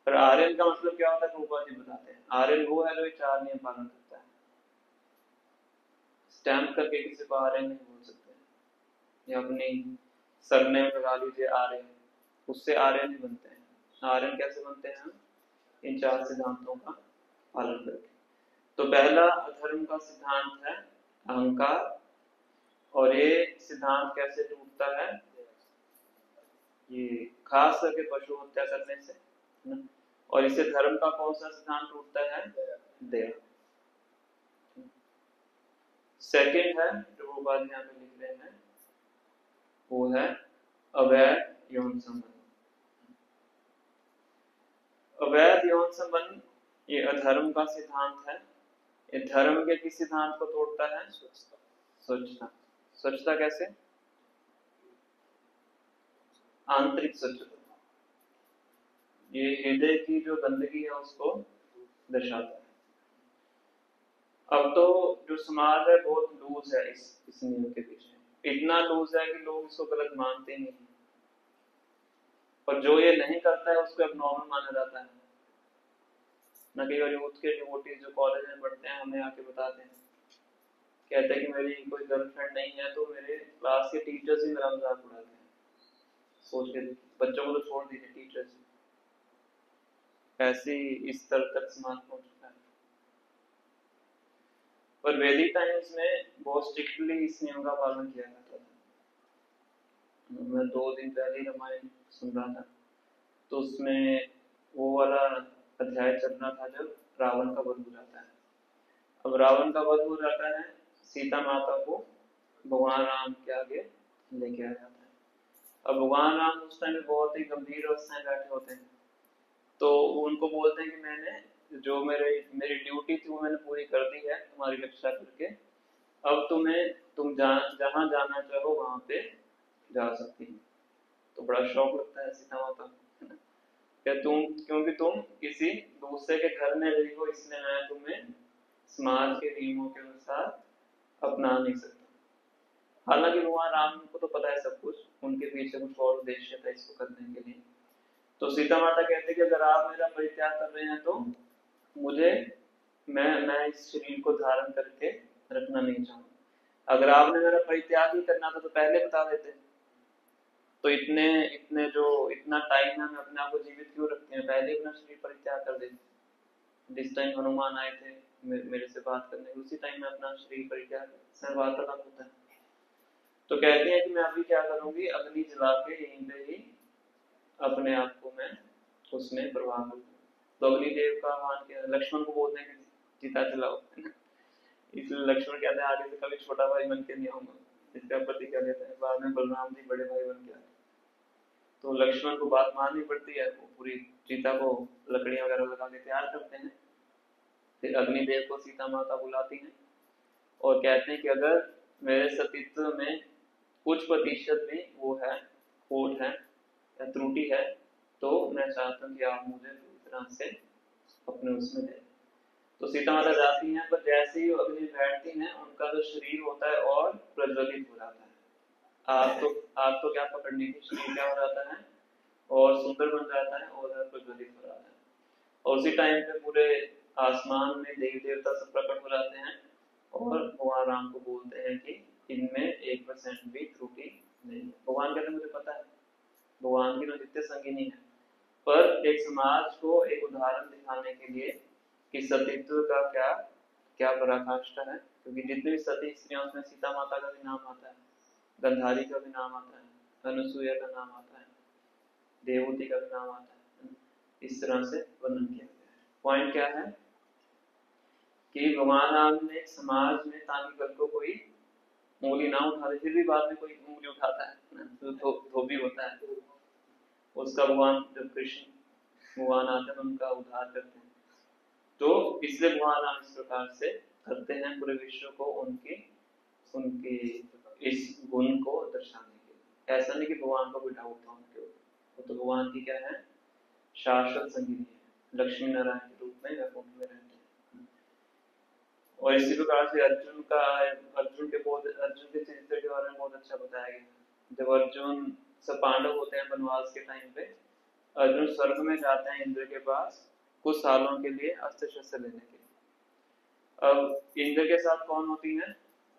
Speaker 1: पर आर्यन का मतलब क्या होता है? रूपा जी बताते हैं, आर्यन वो है जो 4 नियम पालन करता है। स्टैम्प करके किसी को आर्यन नहीं बोल सकते, या अपनी सरनेम लगा लीजिए आर्यन, उससे आर्यन नहीं बनते हैं। आर्यन कैसे बनते हैं? इन 4 सिद्धांतों का पालन करके। तो पहला अधर्म का सिद्धांत है अहंकार, और ये सिद्धांत कैसे टूटता है? ये खास करके पशु हत्या करने से, और इससे धर्म का कौन सा सिद्धांत टूटता है? दया। सेकंड है जो वो बात यहाँ पे लिख रहे हैं, वो है अवैध यौन संबंध। अवैध यौन संबंध ये अधर्म का सिद्धांत है। ये धर्म के किस सिद्धांत को तोड़ता है? स्वच्छता। स्वच्छता कैसे? आंतरिक स्वच्छता। ये हृदय की जो गंदगी है उसको दर्शाता है। अब तो जो समाज है बहुत लूज है इस नियम के पीछे, इतना लूज है कि लोग इसको गलत मानते नहीं, पर जो ये नहीं करता है उसको अब नॉर्मल माना जाता है। न कई बार यूथ के डिवोटीज जो कॉलेज में पढ़ते हैं हमें आके बताते हैं, कहते हैं कि मेरी कोई गर्लफ्रेंड नहीं है तो मेरे क्लास के टीचर्स ही मेरा मजाक उड़ाते हैं। सोच के बच्चों को तो छोड़ दीजिए, टीचर्स ऐसी इस स्तर तक समाज पहुंच चुका है। पर वैदिक टाइम्स में बहुत स्ट्रिक्टली इस नियम का पालन किया जाता था। मैं 2 दिन पहले रामायण सुन रहा था, तो उसमें वो वाला अध्याय चल रहा था जब रावण का वध हो जाता है। अब रावण का वध हो जाता है, सीता माता को भगवान राम के आगे लेके आ जाता है। अब भगवान राम उस टाइम बहुत ही गंभीर अवस्था में बैठे होते हैं, तो उनको बोलते हैं कि मैंने जो मेरी ड्यूटी थी वो मैंने पूरी कर दी है तुम्हारी रक्षा करके, अब तुम जहाँ जाना चाहो वहां पे जा सकती हो। तो बड़ा शौक लगता है सीता माता, क्या क्योंकि तुम किसी दूसरे के घर में रही हो, इसलिए मैं तुम्हें समाज के नियमों के अनुसार अपना नहीं सकता। हालांकि भगवान राम को तो पता है सब कुछ, उनके पीछे कुछ और उद्देश्य था इसको करने के लिए। तो सीता माता कहते हैं कि अगर आप मेरा परित्याग कर रहे हैं तो मुझे मैं इस शरीर को धारण करके रखना नहीं चाहूंगा। अगर आपने मेरा परित्याग ही करना था तो पहले बता देते। तो इतना टाइम है, हम अपने आप को जीवित क्यों रखते हैं, पहले अपना शरीर परित्याग कर देते। जिस टाइम हनुमान आए थे मेरे से बात करने, उसी टाइम में अपना शरीर परित्याग से वार्तालाप होता है। तो कहते हैं कि मैं अभी क्या करूंगी, अग्नि जला के यहीं पे ही अपने आप को मैं उसमें प्रवाह करूंगा। तो अग्निदेव का आह्वान किया, लक्ष्मण को बोलते हैं कि चिता जलाओ, इसलिए लक्ष्मण कहते हैं आगे से कभी छोटा भाई बन के नहीं आऊंगा। इसका पति क्या लेता है, बाद में बलराम जी बड़े भाई बन के आते। तो लक्ष्मण को बात माननी पड़ती है, वो पूरी चिता को लकड़ियां वगैरह लगा के तैयार करते हैं। फिर अग्निदेव को सीता माता बुलाती हैं और कहते हैं कि अगर मेरे सतीत्व में कुछ प्रतिशत भी वो है, खोट है या त्रुटि है, तो मैं चाहता हूँ कि आप मुझे पूरी तरह से अपने उसमें दें। तो सीता माता जाती हैं, पर जैसे ही अग्नि बैठती हैं, उनका जो शरीर होता है और प्रज्वलित हो जाता है। आग तो क्या पकड़नी थी, शरीर क्या हो जाता है और सुंदर बन जाता है और प्रज्वलित हो जाता है। और उसी टाइम पे पूरे आसमान में देवी देवता सब प्रकट हो जाते हैं और भगवान राम को बोलते हैं कि इनमें 1% भी त्रुटि नहीं। भगवान कहते हैं मुझे पता है, भगवान की नित्य संगिनी है, पर एक समाज को एक उदाहरण दिखाने के लिए कि सतीत्व का क्या पराकाष्ठा है। क्योंकि जितनी भी सती स्त्रियां, उसमें सीता माता का भी नाम आता है, गंधारी का भी नाम आता है, अनुसुईया का नाम आता है, देवहूति का भी नाम आता है। इस तरह से वर्णन किया गया है। पॉइंट क्या है कि भगवान राम ने समाज में, ताकि कल को कोई उंगली ना उठा दे, फिर भी बाद में कोई उंगली उठाता है तो धोबी होता है, उसका भगवान जब कृष्ण भगवान आते हैं उनका उद्धार करते हैं। तो इसलिए भगवान राम इस प्रकार से करते हैं पूरे विश्व को उनकी इस गुण को दर्शाने के लिए। ऐसा नहीं कि भगवान को कोई डाउट था उनके ऊपर, तो भगवान की क्या है, शाश्वत संगिनी है, लक्ष्मी नारायण के रूप में वैकुंठ में रहते हैं। और इसी प्रकार से अर्जुन के चरित्र के बारे में बहुत अच्छा बताया गया। जब अर्जुन सब पांडव होते हैं वनवास के टाइम पे, अर्जुन स्वर्ग में जाते हैं इंद्र के पास कुछ सालों के लिए अस्त्र शस्त्र लेने के लिए। अब इंद्र के साथ कौन होती हैं,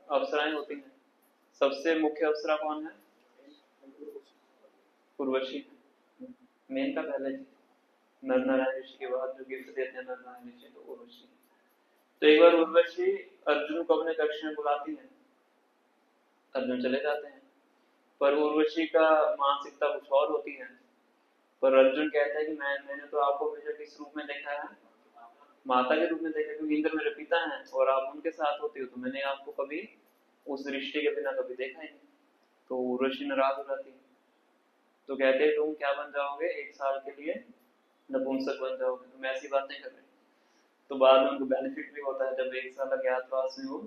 Speaker 1: अप्सराएं होती हैं। सबसे मुख्य अप्सरा कौन है, उर्वशी। मेन का पहले नर नारायण ऋषि के बाद जो गिफ्ट देते हैं नर नारायण ऋषि, तो उर्वशी। तो एक बार उर्वशी अर्जुन को अपने कक्ष में बुलाती है, अर्जुन चले जाते हैं, पर उर्वशी का मानसिकता कुछ और होती है। पर अर्जुन कहता है कि मैंने तो आपको हमेशा किस रूप में देखा है, माता के रूप में देखा, क्योंकि इंद्र मेरे पिता हैं और आप उनके साथ होती हो, तो मैंने आपको कभी उस रिश्ते के बिना कभी देखा ही नहीं। तो उर्वशी नाराज हो जाती है, तो कहते हैं तुम क्या बन जाओगे, 1 साल के लिए नपुंसक बन जाओगे, तुम ऐसी बातें कर रहे। तो बाद में उनको बेनिफिट भी होता है, जब 1 साल अज्ञातवास में वो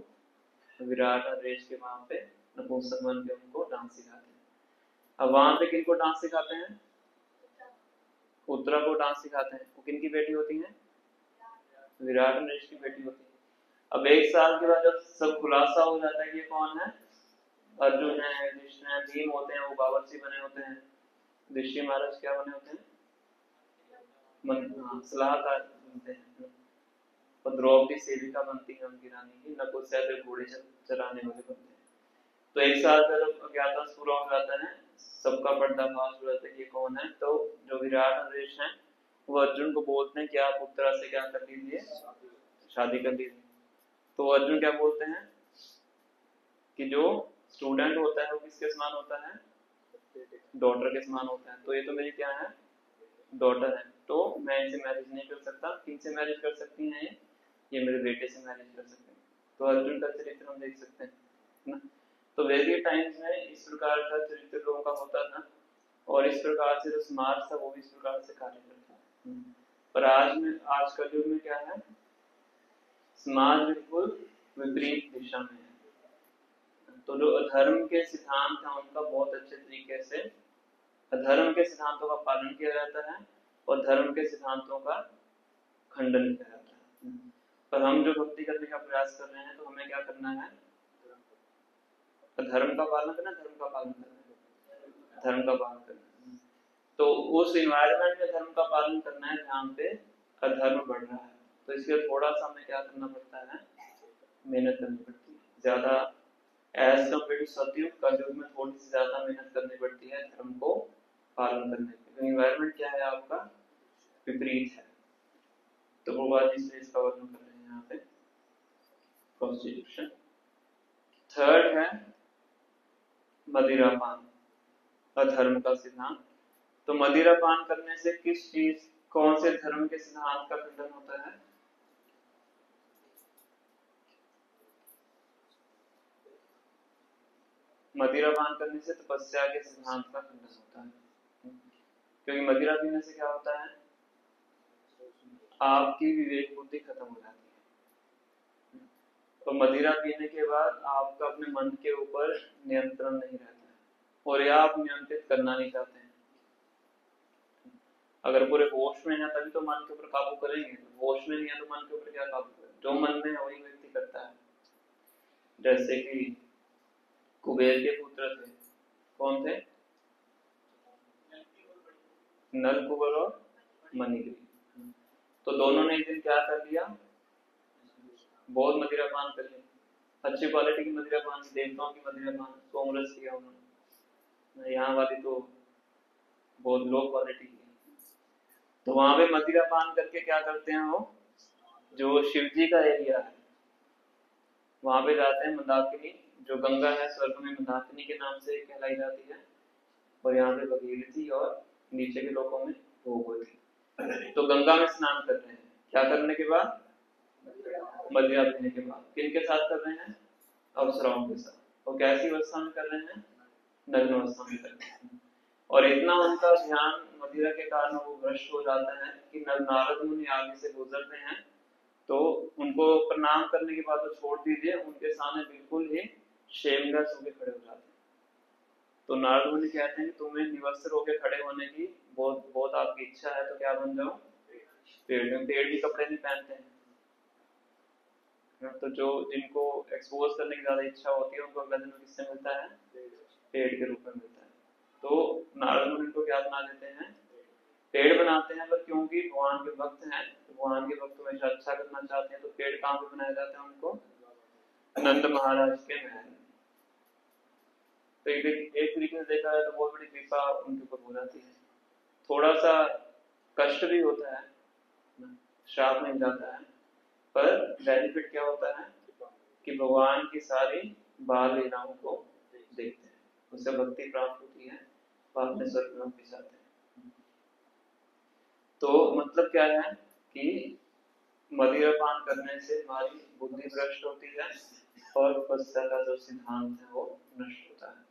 Speaker 1: विराट और रेश के वहां पे नपुंसक बन के उनको डांस सिखाते हैं। अब वहां पे किनको डांस सिखाते हैं, उत्तरा को डांस सिखाते हैं। वो किनकी बेटी होती है, विराट और रेश की बेटी होती है। अब 1 साल के बाद जब सब खुलासा हो जाता है कि कौन है, अर्जुन है, कृष्ण है, भीम होते हैं, वो बावर्ची बने होते हैं, ऋषि महाराज क्या बने होते हैं, सलाहकार बनते हैं, और द्रौपदी सेविका बनती है उनकी रानी की, नकुल सहदेव घोड़े चराने वाले बनते हैं। तो 1 साल का जब अज्ञातवास पूरा हो जाता है, सबका पर्दाफाश हो जाता है कि कौन है, तो जो विराट और रेश हैं वो अर्जुन को बोलते हैं कि आप उत्तरा से क्या कर लीजिए, शादी कर लीजिए। तो अर्जुन क्या बोलते हैं कि जो स्टूडेंट होता है वो किसके समान होता है, डॉटर के समान होता है। तो ये तो मेरी क्या है, डॉटर है, तो मैं इनसे मैरिज नहीं कर सकता। किनसे मैरिज कर सकती हैं ये मेरे बेटे से मैरिज कर सकते हैं। तो अर्जुन का चरित्र हम देख सकते हैं ना। तो वैदिक टाइम्स में इस प्रकार का चरित्र लोगों का होता था, और इस प्रकार से जो समाज था वो भी इस प्रकार से कार्य करता है। पर आज का युग में क्या है, समाज बिल्कुल विपरीत दिशा में है। तो जो अधर्म के सिद्धांत हैं उनका बहुत अच्छे तरीके से, अधर्म के सिद्धांतों का पालन किया जाता है और धर्म के सिद्धांतों का खंडन किया जाता है। पर हम जो भक्ति करने का प्रयास कर रहे हैं तो हमें क्या करना है, धर्म का पालन करना, धर्म का पालन करना, धर्म का पालन करना। तो उस इन्वायरमेंट में धर्म का पालन करना है जहाँ पे अधर्म बढ़ रहा है, तो इसलिए थोड़ा सा हमें क्या करना पड़ता है, मेहनत करनी पड़ती है ज्यादा। एज कम्पेयर टू सतयुग, कलयुग में थोड़ी सी ज्यादा मेहनत करनी पड़ती है धर्म को पालन करने के। तो इन्वायरमेंट क्या है आपका, विपरीत है। तो भगवान जी से इसका वर्णन कर रहे हैं यहाँ पे प्रोस्टिट्यूशन। थर्ड है मदिरापान, अधर्म का सिद्धांत। तो मदिरापान करने से किस चीज, कौन से धर्म के सिद्धांत का खंडन होता है, मदिरापान करने से तपस्या के सिद्धांत का खंडन होता है। क्योंकि मदिरा पीने से क्या होता है, आपकी विवेक बुद्धि खत्म हो जाती है। तो मदिरा पीने के बाद आपका अपने मन के ऊपर नियंत्रण नहीं रहता है, और या आप नियंत्रित करना नहीं चाहते हैं। अगर पूरे होश में है तभी तो मन के ऊपर काबू करेंगे, होश में नहीं है तो मन के ऊपर क्या काबू करें, जो मन में है वही व्यक्ति करता है। जैसे कि कुबेर के पुत्र थे, कौन थे, नल कुबर और मणिग्रीव। तो दोनों ने एक दिन क्या कर लिया, बहुत मदिरा पान कर लिया, अच्छी क्वालिटी की मदिरा पान, देवताओं की मदिरा पान, सोमरस किया उन्होंने। यहाँ वाली तो बहुत लो क्वालिटी की। तो वहां पे मदिरा पान करके क्या करते हैं, वो जो शिव जी का एरिया है वहां पे जाते हैं। मंदाकिनी जो गंगा है स्वर्ग में मंदाकिनी के नाम से कहलाई जाती है, और यहाँ पे भगीरथी और नीचे के लोगों में भोगवती। तो गंगा में स्नान कर रहे हैं, क्या करने के बाद, मदिरा पीने के बाद। किनके साथ कर रहे हैं, अप्सराओं के साथ। और कैसी अवस्था में कर रहे हैं, नग्न अवस्था में कर रहे हैं। और इतना उनका ध्यान मदिरा के कारण वो भ्रष्ट हो जाता है कि नारद मुनि आगे से गुजरते हैं तो उनको प्रणाम करने के बाद तो छोड़ दीजिए, उनके सामने बिल्कुल ही शेमलेस होकर खड़े हो जाते हैं। तो नारद मुनि कहते हैं कि तुम्हें निवस्त्र होकर खड़े होने की बहुत बहुत आपकी इच्छा है, तो क्या बन जाओ, पेड़ में। पेड़ भी कपड़े नहीं पहनते हैं, तो जो जिनको एक्सपोज करने की ज्यादा इच्छा होती है उनको अगला जन्म किससे मिलता है, पेड़ के रूप में मिलता है। तो नारद मुनि को क्या बना देते हैं, पेड़ बनाते हैं। पर क्योंकि भगवान के भक्त हैं, तो भगवान के भक्त हमेशा अच्छा करना चाहते हैं, तो पेड़ कहाँ पे बनाया जाता है उनको, नंद महाराज के महल। तो एक तरीके से देखा जाए तो बहुत बड़ी कृपा उनके ऊपर हो जाती है। थोड़ा सा कष्ट भी होता है, श्राप मिल जाता है, पर बेनिफिट क्या होता है कि भगवान की सारी बाल लीलाओं को देखते हैं, उससे भक्ति प्राप्त होती है, बाद में स्वर्ग में भी जाते हैं। तो मतलब क्या है कि मदिरा पान करने से हमारी बुद्धि भ्रष्ट होती है और तपस्या का जो सिद्धांत है वो नष्ट होता है।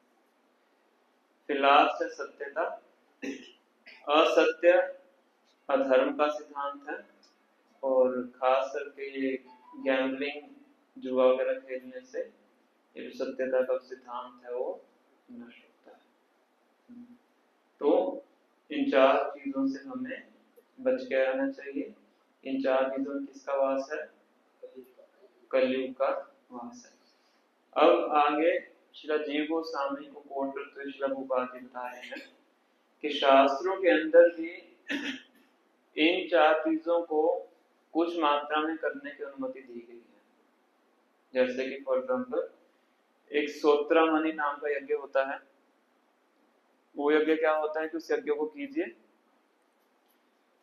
Speaker 1: फिर लास्ट है सत्यता। असत्य अधर्म का सिद्धांत है, और खास करके ये गैम्बलिंग, जुआ वगैरह खेलने से ये जो सत्यता का सिद्धांत है वो नष्ट होता है। तो इन चार चीजों से हमें बच के रहना चाहिए। इन चार चीजों में किसका वास है, कलयुग का वास है। अब आगे श्रीला जीव गोस्वामी को कोट करते हुए श्रीला प्रभुपाद जी बता रहे हैं कि शास्त्रों के अंदर भी इन चार चीजों को कुछ मात्रा में करने की अनुमति दी गई है। जैसे कि फॉर एग्जाम्पल एक सोत्रामणि नाम का यज्ञ होता है। वो यज्ञ क्या होता है कि उस यज्ञ को कीजिए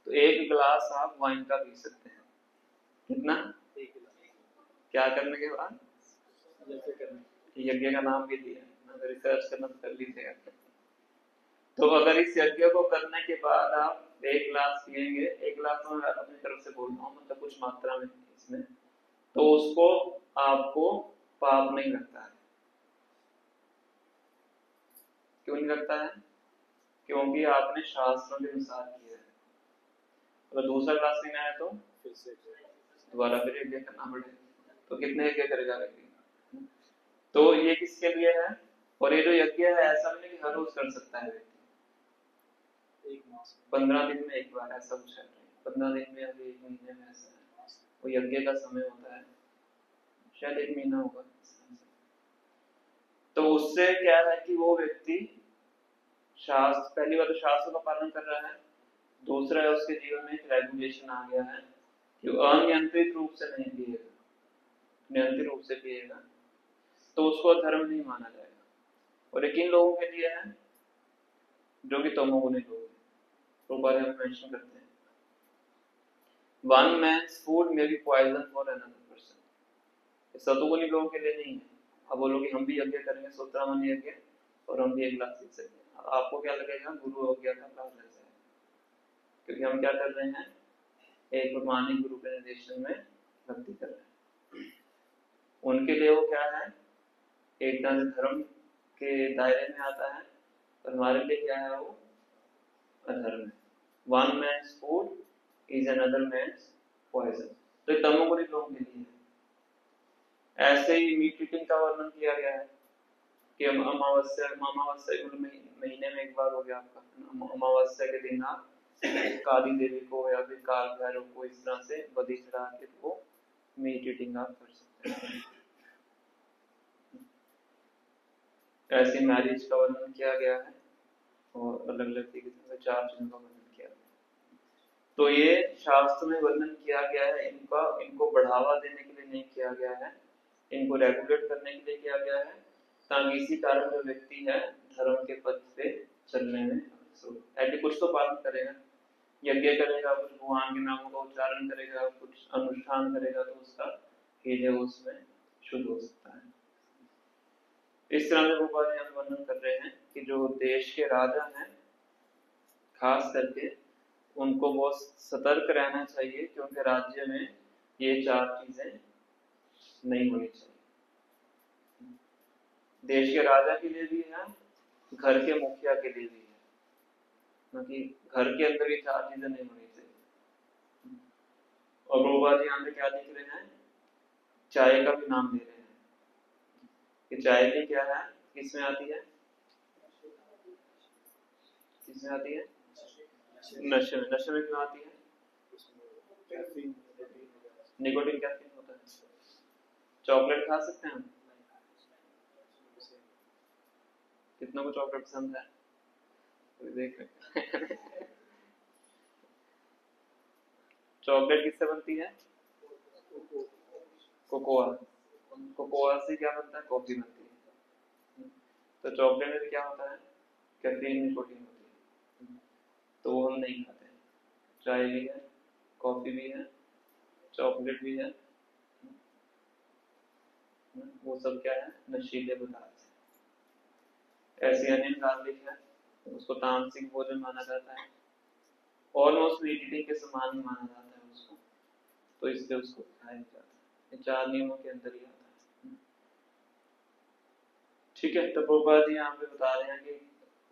Speaker 1: तो एक गिलास आप वाइन का पी सकते हैं। कितना, क्या करने के बाद, यज्ञ का नाम भी दिया, अगर रिसर्च करना तो कर लीजिएगा। तो अगर इस यज्ञ को करने के बाद आप एक गिलास पिएंगे, एक गिलास में अपनी तरफ से बोल रहा हूँ, मतलब कुछ मात्रा में इसमें, तो उसको आपको पाप नहीं लगता है। क्यों नहीं लगता है, क्योंकि आपने शास्त्रों के अनुसार किया है। अगर दूसरा गिलास पीना है तो दोबारा फिर यज्ञ करना पड़ेगा, तो कितने यज्ञ करेगा व्यक्ति। तो ये किसके लिए है, और ये जो यज्ञ है ऐसा नहीं कि हर रोज कर सकता है व्यक्ति, 15 दिन में एक बार, ऐसा कुछ है। 15 दिन में या 1 महीने में, ऐसा है। वो यज्ञ का समय होता है, शायद 1 महीना होगा। तो उससे क्या है कि वो व्यक्ति शास्त्र, पहली बात तो शास्त्र का पालन कर रहा है, दूसरा है उसके जीवन में एक रेगुलेशन आ गया है कि वो अनियंत्रित रूप से नहीं पिएगा, नियंत्रित रूप से पिएगा, तो उसको धर्म नहीं माना जाएगा। और एक इन लोगों के लिए है जो कि तमोगुणी लोग हैं, तो बारे में मेंशन करते हैं, one man's food may be poison for another person. सतोगुणी लोगों के लिए नहीं है। अब बोलो कि हम भी यज्ञ करेंगे, सूत्रमन यज्ञ, और हम भी एक गिलास पी सकते हैं, आपको क्या लगेगा? गुरु हो गया का लाभ लग जाएगा, क्योंकि हम क्या कर रहे हैं? एक मानिक गुरु के निर्देशन में भक्ति कर रहे हैं। उनके लिए वो क्या है? एक तरह से धर्म के दायरे में आता है, और हमारे लिए क्या है? वो अधर्म है। One man's food is another man's poison. तो तमोगुणी लोगों के लिए है। ऐसे ही मीट ईटिंग का वर्णन किया गया है कि अमावस्या महीने में एक बार हो गया आपका, अमावस्या के दिन आप काली देवी को या फिर काल भैरव को इस तरह से बलि चढ़ा के वो मीट ईटिंग आप कर सकते हैं। ऐसे मैरिज का वर्णन किया गया है, और अलग अलग तरीके से 4 चीजों का वर्णन किया गया। तो ये शास्त्र में वर्णन किया गया है, इनको बढ़ावा देने के लिए नहीं किया गया है, इनको रेगुलेट करने के लिए किया गया है, ताकि इसी कारण जो व्यक्ति है धर्म के पथ पे चलने में ऐसे कुछ तो पालन करेगा, यज्ञ करेगा, कुछ भगवान के नामों का उच्चारण करेगा, कुछ अनुष्ठान करेगा, तो उसका हृदय उसमें शुद्ध हो सकता है। इस तरह से गोपाल जी हम वर्णन कर रहे हैं कि जो देश के राजा हैं, खास करके उनको बहुत सतर्क रहना चाहिए कि उनके राज्य में ये 4 चीजें नहीं होनी चाहिए। देश के राजा के लिए भी है, घर के मुखिया के लिए भी है, क्योंकि घर के अंदर ये 4 चीजें नहीं होनी चाहिए। और गोपाल जी यहाँ पे क्या लिख रहे हैं? चाय का भी नाम दे रहे हैं कि चाय भी क्या है, किसमें आती है? किसमें आती है? नशे में। नशे में क्यों आती है? निकोटीन कैफीन होता है। चॉकलेट खा सकते हैं हम? कितनों को चॉकलेट पसंद है? देख रहे चॉकलेट किससे बनती है? कोकोआ। कोकोआ से क्या बनता है? कॉफी बनती है। तो चॉकलेट में भी क्या होता है? कैफीन, निकोटीन होती है, तो वो हम नहीं खाते। चाय भी है, कॉफी भी है, चॉकलेट भी है, वो सब क्या है? नशीले पदार्थ। ऐसे अनियन गार्लिक है, उसको तामसिक भोजन माना जाता है, ऑलमोस्ट मीट ईटिंग के समान ही माना जाता है उसको, तो इसलिए उसको खाया नहीं जाता। ये 4 नियमों के अंदर ही आता है। ठीक है, तो प्रभुपाद जी यहाँ पे बता रहे हैं कि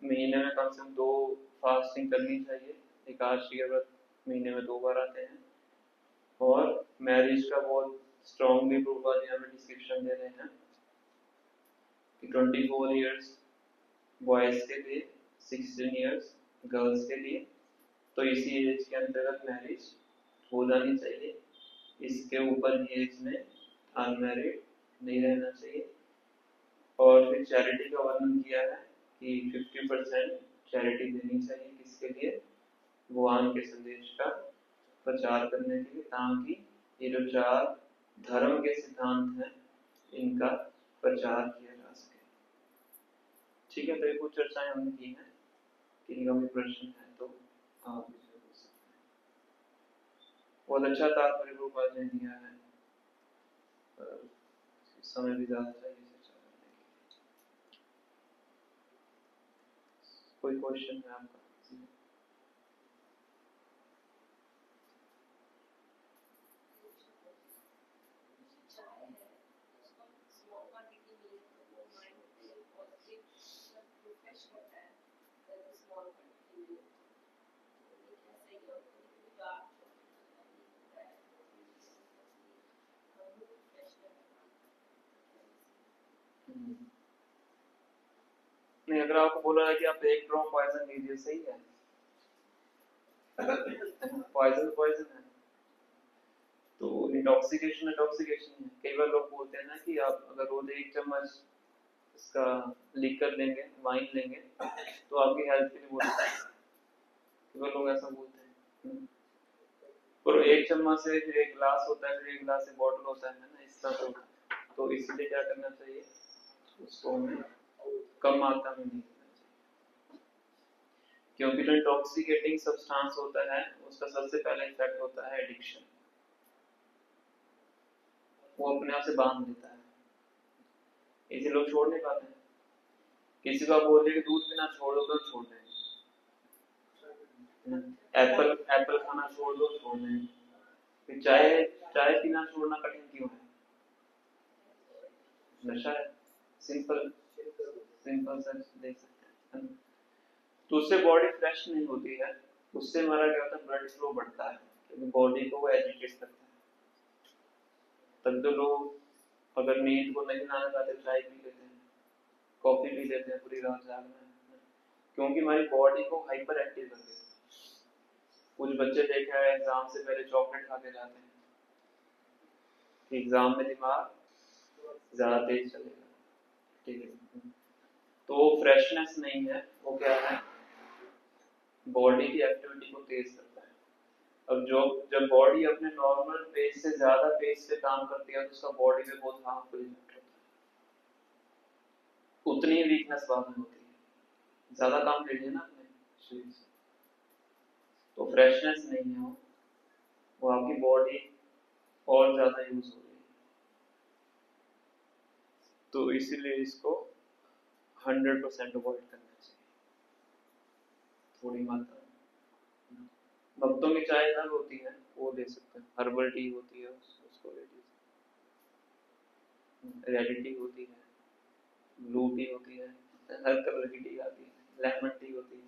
Speaker 1: महीने में कम से कम 2 फास्टिंग करनी चाहिए। एकादशी के व्रत महीने में 2 बार आते हैं, और मैरिज का बहुत स्ट्रॉन्गली प्रभुपाद जी यहाँ पे डिस्क्रिप्शन दे रहे हैं कि 24 इयर्स बॉयज के लिए, 16 इयर्स गर्ल्स के लिए, तो इसी एज के अंतर्गत मैरिज हो जानी चाहिए। इसके ऊपर एज में अनमैरिड नहीं रहना चाहिए। और फिर चैरिटी का वर्णन किया है कि 50% चैरिटी देनी चाहिए, किसके लिए? भगवान के संदेश का प्रचार करने के लिए, ताकि ये जो 4 धर्म के सिद्धांत हैं इनका प्रचार किया जा सके। ठीक है, तो ये कुछ चर्चाएं हमने की हैं, किसी का भी प्रश्न है तो आप मुझे पूछ सकते हैं। बहुत अच्छा तात्पर्य रूपाल ने दिया है, समय भी ज्यादा चाहिए चर्चा करने के लिए। कोई क्वेश्चन है आपका? नहीं, अगर आपको बोला है कि आप 1 ड्रॉप पॉइजन लीजिए, सही है, पॉइजन पॉइजन है। तो इंटॉक्सिकेशन इंटॉक्सिकेशन है। कई बार लोग बोलते हैं ना कि आप अगर रोज 1 चम्मच इसका लीकर लेंगे, वाइन लेंगे, तो आपकी हेल्थ के लिए बहुत अच्छा है। कई बार लोग ऐसा बोलते हैं। और 1 चम्मच से फिर 1 गिलास होता है, फिर 1 गिलास से बॉटल होता है ना, इस तरह से होता है। तो इसलिए क्या करना चाहिए, उसको हमें कम मात्रा में नहीं लेना चाहिए, क्योंकि जो इंटॉक्सिकेटिंग सब्सटेंस होता है उसका सबसे पहला इफेक्ट होता है एडिक्शन। वो अपने आप से बांध लेता है, इसे लोग छोड़ नहीं पाते हैं। किसी को बोल कि दूध पीना छोड़ दो तो छोड़ दें, एप्पल एप्पल खाना छोड़ दो, छोड़ दें। फिर चाय चाय पीना छोड़ना कठिन क्यों है? नशा है। सिंपल सिंपल सा देख सकते हैं। तो उससे बॉडी फ्रेश नहीं होती है, उससे हमारा क्या होता है, ब्लड फ्लो बढ़ता है, क्योंकि बॉडी को वो एजिटेट करता है। तब तो लोग अगर नींद को नहीं लाना चाहते चाय पी लेते हैं, कॉफी पी लेते हैं पूरी रात जागना है, क्योंकि हमारी बॉडी को हाइपर एक्टिव कर देता है। कुछ बच्चे देखा है एग्जाम से पहले चॉकलेट खा के जाते हैं कि एग्जाम में दिमाग ज्यादा तेज चलेगा, ठीक है। तो फ्रेशनेस नहीं है, वो क्या है, बॉडी की एक्टिविटी को तेज करता है। अब जब बॉडी अपने नॉर्मल पेस से ज्यादा पेस से काम करती है तो उसका बॉडी में बहुत हार्मफुल इफेक्ट होता है, उतनी वीकनेस बाद में होती है। ज्यादा काम ले लिया ना अपने शरीर से, तो फ्रेशनेस नहीं है, वो आपकी बॉडी और ज्यादा यूज हो रही है। तो इसीलिए इसको 100% अवॉइड करना चाहिए, थोड़ी मात्रा में। भक्तों की चाय अलग होती है, वो ले सकते हैं। हर्बल टी होती है, उसको ले लीजिए। रेड टी होती है, ब्लू टी होती है, हर कलर की टी आती है, लेमन टी होती है,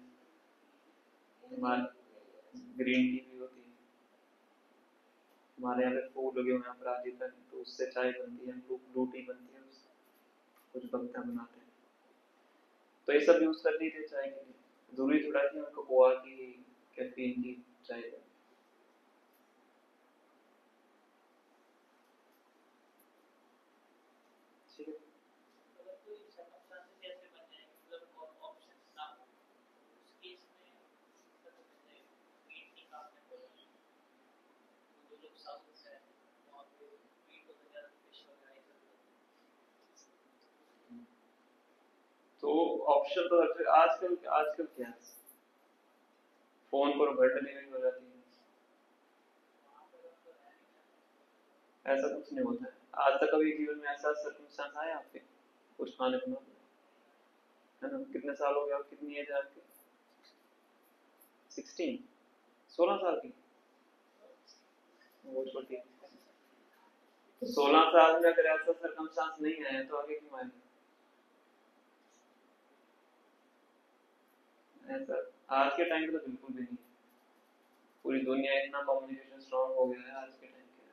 Speaker 1: ग्रीन टी भी होती है। हमारे यहाँ पे फूल लगे हुए हैं अपराजिता, तो उससे चाय बनती है, ब्लू टी बनती है, उससे कुछ भक्त बनाते हैं। तो ये सब यूज कर लीजिए चाय के लिए। जरूरी थोड़ा कि उनको कोआ की, कैफीन की चाय बने। ठीक है। तो ऑप्शन तो आजकल आजकल क्या है, फोन पर घर डिलीवरी हो जाती है, ऐसा कुछ नहीं होता है। आज तक कभी जीवन में ऐसा सर्कमस्टेंस आया आपके कुछ खाने पीने है ना? कितने साल हो गया, कितनी एज है आपकी? 16 16 साल की, वो छोटी। 16 साल में अगर ऐसा सर्कमस्टेंस नहीं आया तो आगे क्यों आएगा? ऐसा आज के टाइम पे तो बिल्कुल भी नहीं। पूरी दुनिया इतना कम्युनिकेशन स्ट्रांग हो गया है आज के टाइम पे।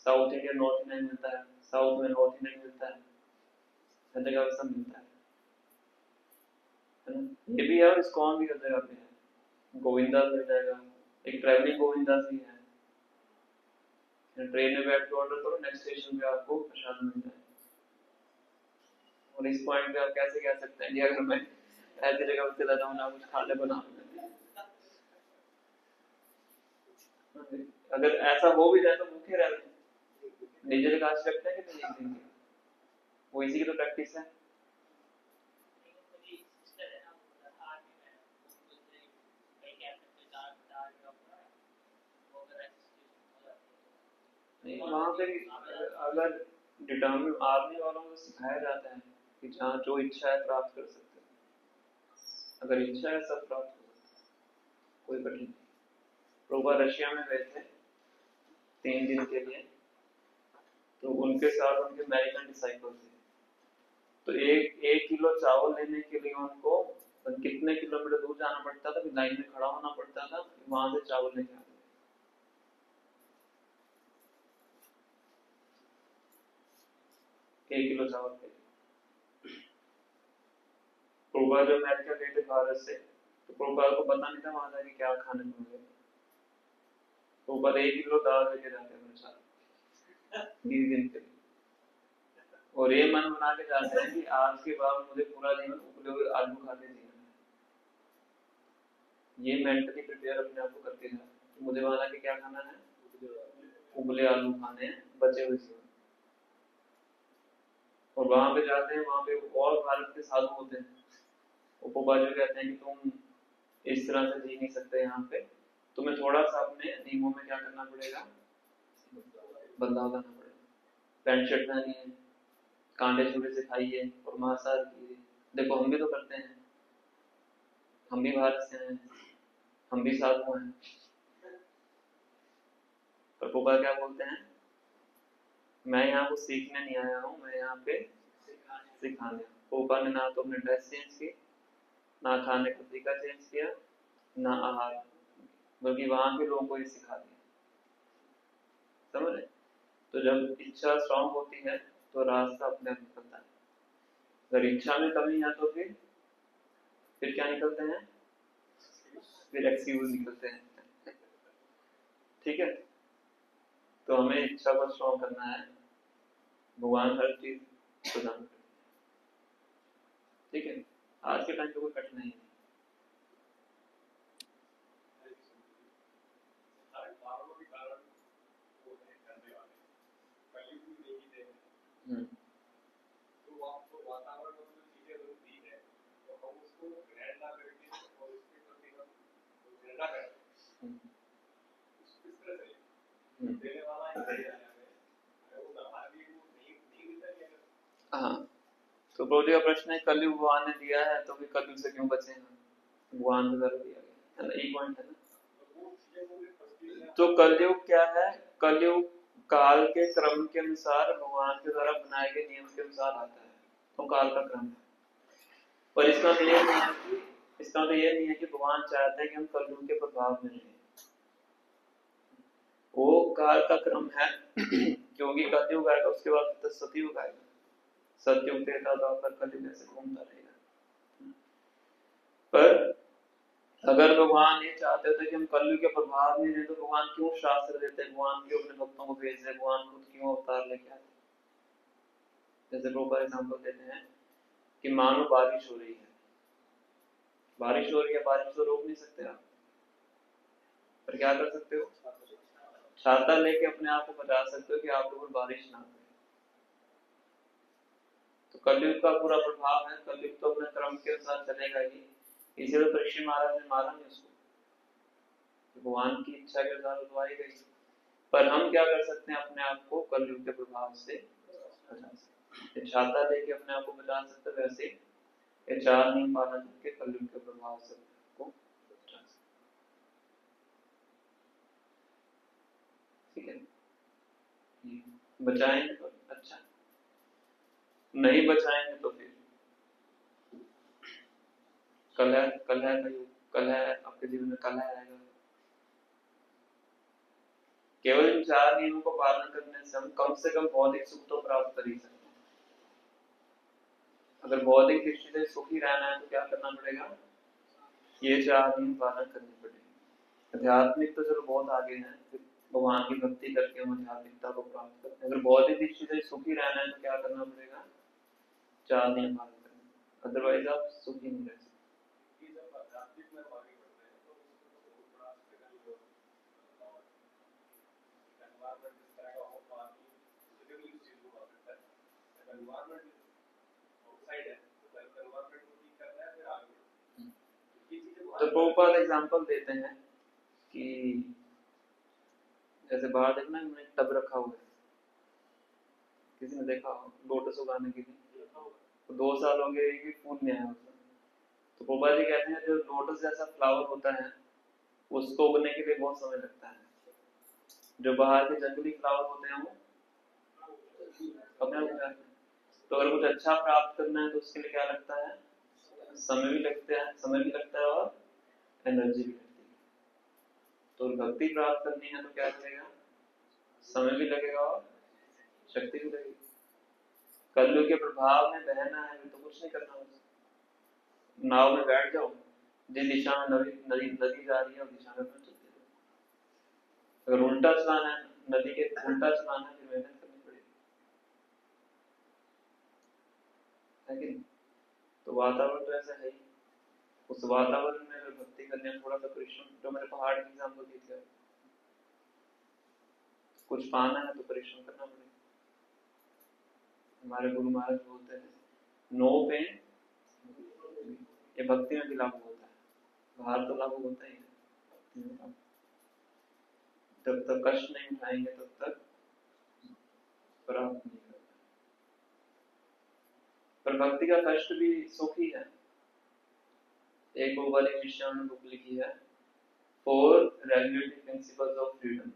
Speaker 1: साउथ इंडियन नॉर्थ इंडियन मिलता है, साउथ में नॉर्थ इंडियन मिलता है, हर जगह वैसा मिलता है ना? ये भी है, और इस्कॉन भी हर जगह पे है। गोविंदा मिल जाएगा, एक ट्रैवलिंग गोविंदा भी है। ट्रेन में बैठ के ऑर्डर करो, नेक्स्ट स्टेशन पे आपको प्रसाद मिल जाएगा। और इस पॉइंट पे आप कैसे कह सकते हैं कि अगर मैं ऐसी जगह पे चला जाऊँ ना कुछ खाने बना, अगर ऐसा हो भी जाए तो भूखे रह रहे डीजल कास्ट रखते हैं कि नहीं एक दिन की, वो इसी की तो प्रैक्टिस है। नहीं वहाँ पे अगर डिटर्मिन आर्मी वालों को सिखाया जाता है कि जहाँ जो इच्छा है प्राप्त कर सकते हैं, अगर इच्छा है सब प्राप्त हो सकता है, कोई कठिन नहीं। प्रभुपाद रशिया में गए थे 3 दिन के लिए, तो उनके साथ उनके अमेरिकन डिसाइपल थे। तो एक किलो चावल लेने के लिए उनको कितने किलोमीटर दूर जाना पड़ता था, लाइन में खड़ा होना पड़ता था, वहां से चावल लेके आते। 1 किलो चावल के लिए। प्रभुपाद जब अमेरिका गए थे भारत से, तो प्रभुपाद को पता नहीं था वहां जाके क्या खाने को मिलेगा। प्रभुपाद 1 किलो दाल लेके जाते हैं अपने साथ 20 दिन के लिए, और ये मन बना के जाते हैं कि आज के बाद मुझे पूरा दिन उबले हुए आलू खाते जीना है। ये मेंटली प्रिपेयर अपने आप को करके जाते हैं, मुझे वहां जाके क्या खाना है, उबले आलू खाने हैं बचे हुए जीवन। और वहां पे जाते हैं, वहां पे और भारत के साधु होते हैं, उपवास जो कहते हैं कि तुम इस तरह से जी नहीं सकते, यहाँ पे तुम्हें थोड़ा सा अपने नियमों में क्या करना पड़ेगा, बदलाव लाना पड़ेगा। पैंट शर्ट पहनिए, कांडे छुरे से खाइए और मांसाहार कीजिए। देखो हम भी तो करते हैं, हम भी भारत से हैं, हम भी साधु हैं। पर पोपा क्या बोलते हैं, मैं यहाँ को सीखने नहीं आया हूँ, मैं यहाँ पे सिखाने। पोपा ने ना तो अपने ड्रेस चेंज की, ना खाने का तरीका चेंज किया, ना आहार, बल्कि वहां के लोगों को ही सिखा दिया। समझ रहे? तो जब इच्छा स्ट्रांग होती है तो रास्ता अपने आप निकलता है। अगर इच्छा में कमी है तो फिर क्या निकलते हैं, फिर एक्सक्यूज निकलते हैं। ठीक है, तो हमें इच्छा को स्ट्रांग करना है, भगवान हर चीज प्रदान करें। ठीक है, आज के टाइम पे कोई कठिनाई नहीं। हाँ, तो प्रभु का प्रश्न है, कलयुग भगवान ने दिया है तो फिर कलयुग से क्यों बचे हैं, भगवान के द्वारा दिया गया है ना, एक पॉइंट है ना। तो कलयुग क्या है, कलयुग काल के क्रम के अनुसार भगवान के द्वारा बनाए गए नियम के अनुसार आता है, तो काल का क्रम है। पर इसका तो ये नहीं है कि भगवान चाहते हैं कि हम कलयुग के प्रभाव में रहें, वो काल का क्रम है। क्योंकि कलयुग आएगा उसके बाद तो सतयुग आएगा, सतयुग त्रेता द्वापर कलयुग ऐसे घूमता रहेगा। पर अगर भगवान ये चाहते थे कि हम कलयुग के प्रभाव में रहें तो भगवान क्यों शास्त्र देते, भगवान क्यों अपने भक्तों को भेजते, भगवान खुद क्यों अवतार लेके आते। जैसे प्रभुपाद एग्जांपल देते हैं कि मानो बारिश हो रही है, बारिश हो रही है, बारिश तो रोक नहीं सकते आप, पर क्या कर सकते हो, छाता लेके अपने आप को बचा सकते हो कि आप लोगों को बारिश ना हो। तो कलयुग का पूरा प्रभाव है, कलयुग तो अपने क्रम के अनुसार चलेगा ही, इसीलिए तो परीक्षित महाराज ने मारा नहीं उसको, भगवान की इच्छा के अनुसार तो आई गई। पर हम क्या कर सकते हैं, अपने आप को कलयुग के प्रभाव से बचा सकते, छाता लेके अपने आप को बचा सकते, वैसे ये 4 नियम पालन करके कलयुग के प्रभाव से को बचा सकते। ठीक है, बचाएंगे तो अच्छा, नहीं बचाएंगे तो फिर कलह का युग, कलह आपके जीवन में कलह आएगा। केवल इन 4 नियमों को पालन करने से हम कम से कम भौतिक सुख तो प्राप्त कर ही सकते हैं। अगर भौतिक दृष्टि से सुखी रहना है तो क्या करना पड़ेगा, ये 4 नियम पालन करने पड़ेंगे। आध्यात्मिक तो चलो बहुत आगे है, भगवान की भक्ति करके हम आध्यात्मिकता को प्राप्त करते हैं। अगर भौतिक दृष्टि से सुखी रहना है तो क्या करना पड़ेगा, 4 नियम पालन करना, अदरवाइज आप सुखी नहीं रह सकते। तो प्रभुपाद एग्जांपल देते हैं कि जैसे बाहर देखना है, टब रखा हुआ है, किसी ने देखा हो लोटस उगाने के लिए, तो 2 साल हो गए कि फूल नहीं आया उसमें। तो प्रभुपाद जी कहते हैं जो लोटस जैसा फ्लावर होता है उसको उगने के लिए बहुत समय लगता है, जो बाहर के जंगली फ्लावर होते हैं वो अपने आप उगते हैं। तो अगर कुछ अच्छा प्राप्त करना है तो उसके लिए क्या लगता है, समय भी लगता है और एनर्जी भी लगती है। तो भक्ति प्राप्त करनी है तो क्या लगेगा, समय भी लगेगा और शक्ति भी लगेगी। कलयुग के प्रभाव में बहना है तो कुछ नहीं करना, नाव में बैठ जाओ, जिस दिशा में नदी नदी नदी जा रही है उस दिशा में चलते रहो। अगर उल्टा चलाना है, नदी के उल्टा चलाना है, फिर मेहनत करनी पड़ेगी, है कि नहीं? तो वातावरण तो ऐसा है ही, उस वातावरण में अगर भक्ति करने में थोड़ा सा परिश्रम, जो मैंने पहाड़ की एग्जाम्पल दी थी, कुछ पाना है तो परिश्रम करना पड़ेगा। हमारे गुरु महाराज बोलते हैं नो पेन, ये भक्ति में भी लागू होता है, बाहर तो लागू होता ही है। जब तक कष्ट नहीं उठाएंगे तब तक प्राप्त नहीं करते। पर भक्ति का कष्ट भी सुखी है। एक वो वाली विषय में बुक लिखी है, 4 रेगुलेटरी प्रिंसिपल्स ऑफ फ्रीडम।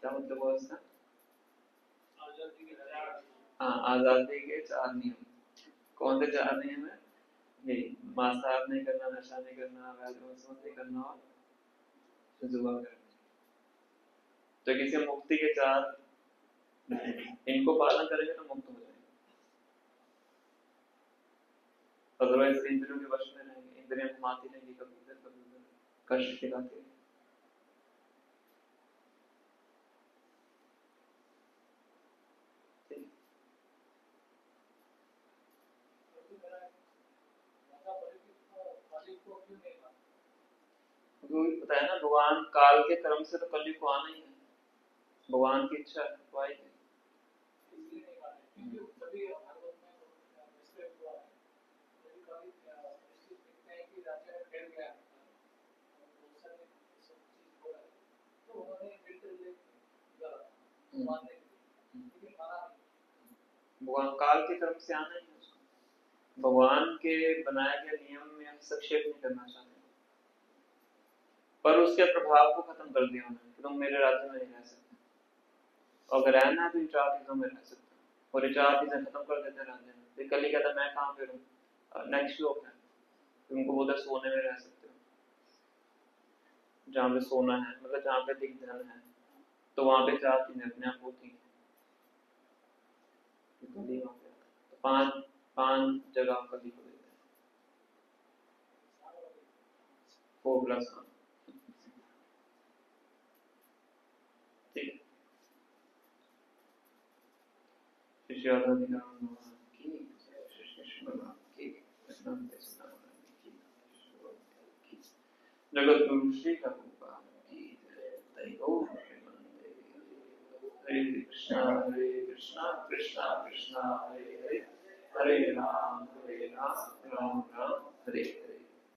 Speaker 1: क्या मतलब हुआ इसका? हाँ, आजादी के 4 नियम। कौन से 4 नियम है? यही, मांसाहार नहीं करना, नशा नहीं करना, वैध नहीं करना और जुआ करना। तो किसी मुक्ति के 4, इनको पालन करेंगे तो मुक्त हो जाएंगे, अदरवाइज इंद्रियों के वश में रहेंगे, इंद्रियां घुमाती रहेंगी, कभी इधर कभी उधर, कष्ट दिलाती रहेंगी। पता है ना, भगवान काल के कर्म से तो कलयुग को आना ही है, भगवान की इच्छा है तो आएगी। भगवान काल के कर्म से आना ही है उसको, भगवान के बनाए गए नियम में हस्तक्षेप नहीं करना चाहते, पर उसके प्रभाव को खत्म कर दिया उन्होंने कि तुम मेरे राज्य में नहीं रह सकते, अगर रहना है तो इन 4 चीजों में रह सकते, और ये 4 चीजें खत्म कर देते राज्य में। फिर कल ही कहता मैं कहाँ पे रहूं, नेक्स्ट श्लोक है, तुमको बोलता सोने में रह सकते हो, जहाँ पे सोना है, मतलब जहाँ पे अधिक धन है, तो वहां पे 4 चीजें अपने आप होती हैं। तो 5 जगह कभी को देते हैं, 4+1, ठीक है। श्री राधा की, श्री कृष्ण भगवान की, जगत गुरु श्री प्रभुपाद की जय। हरे कृष्णा कृष्णा कृष्णा हरे हरे, हरे राम राम राम हरे हरे।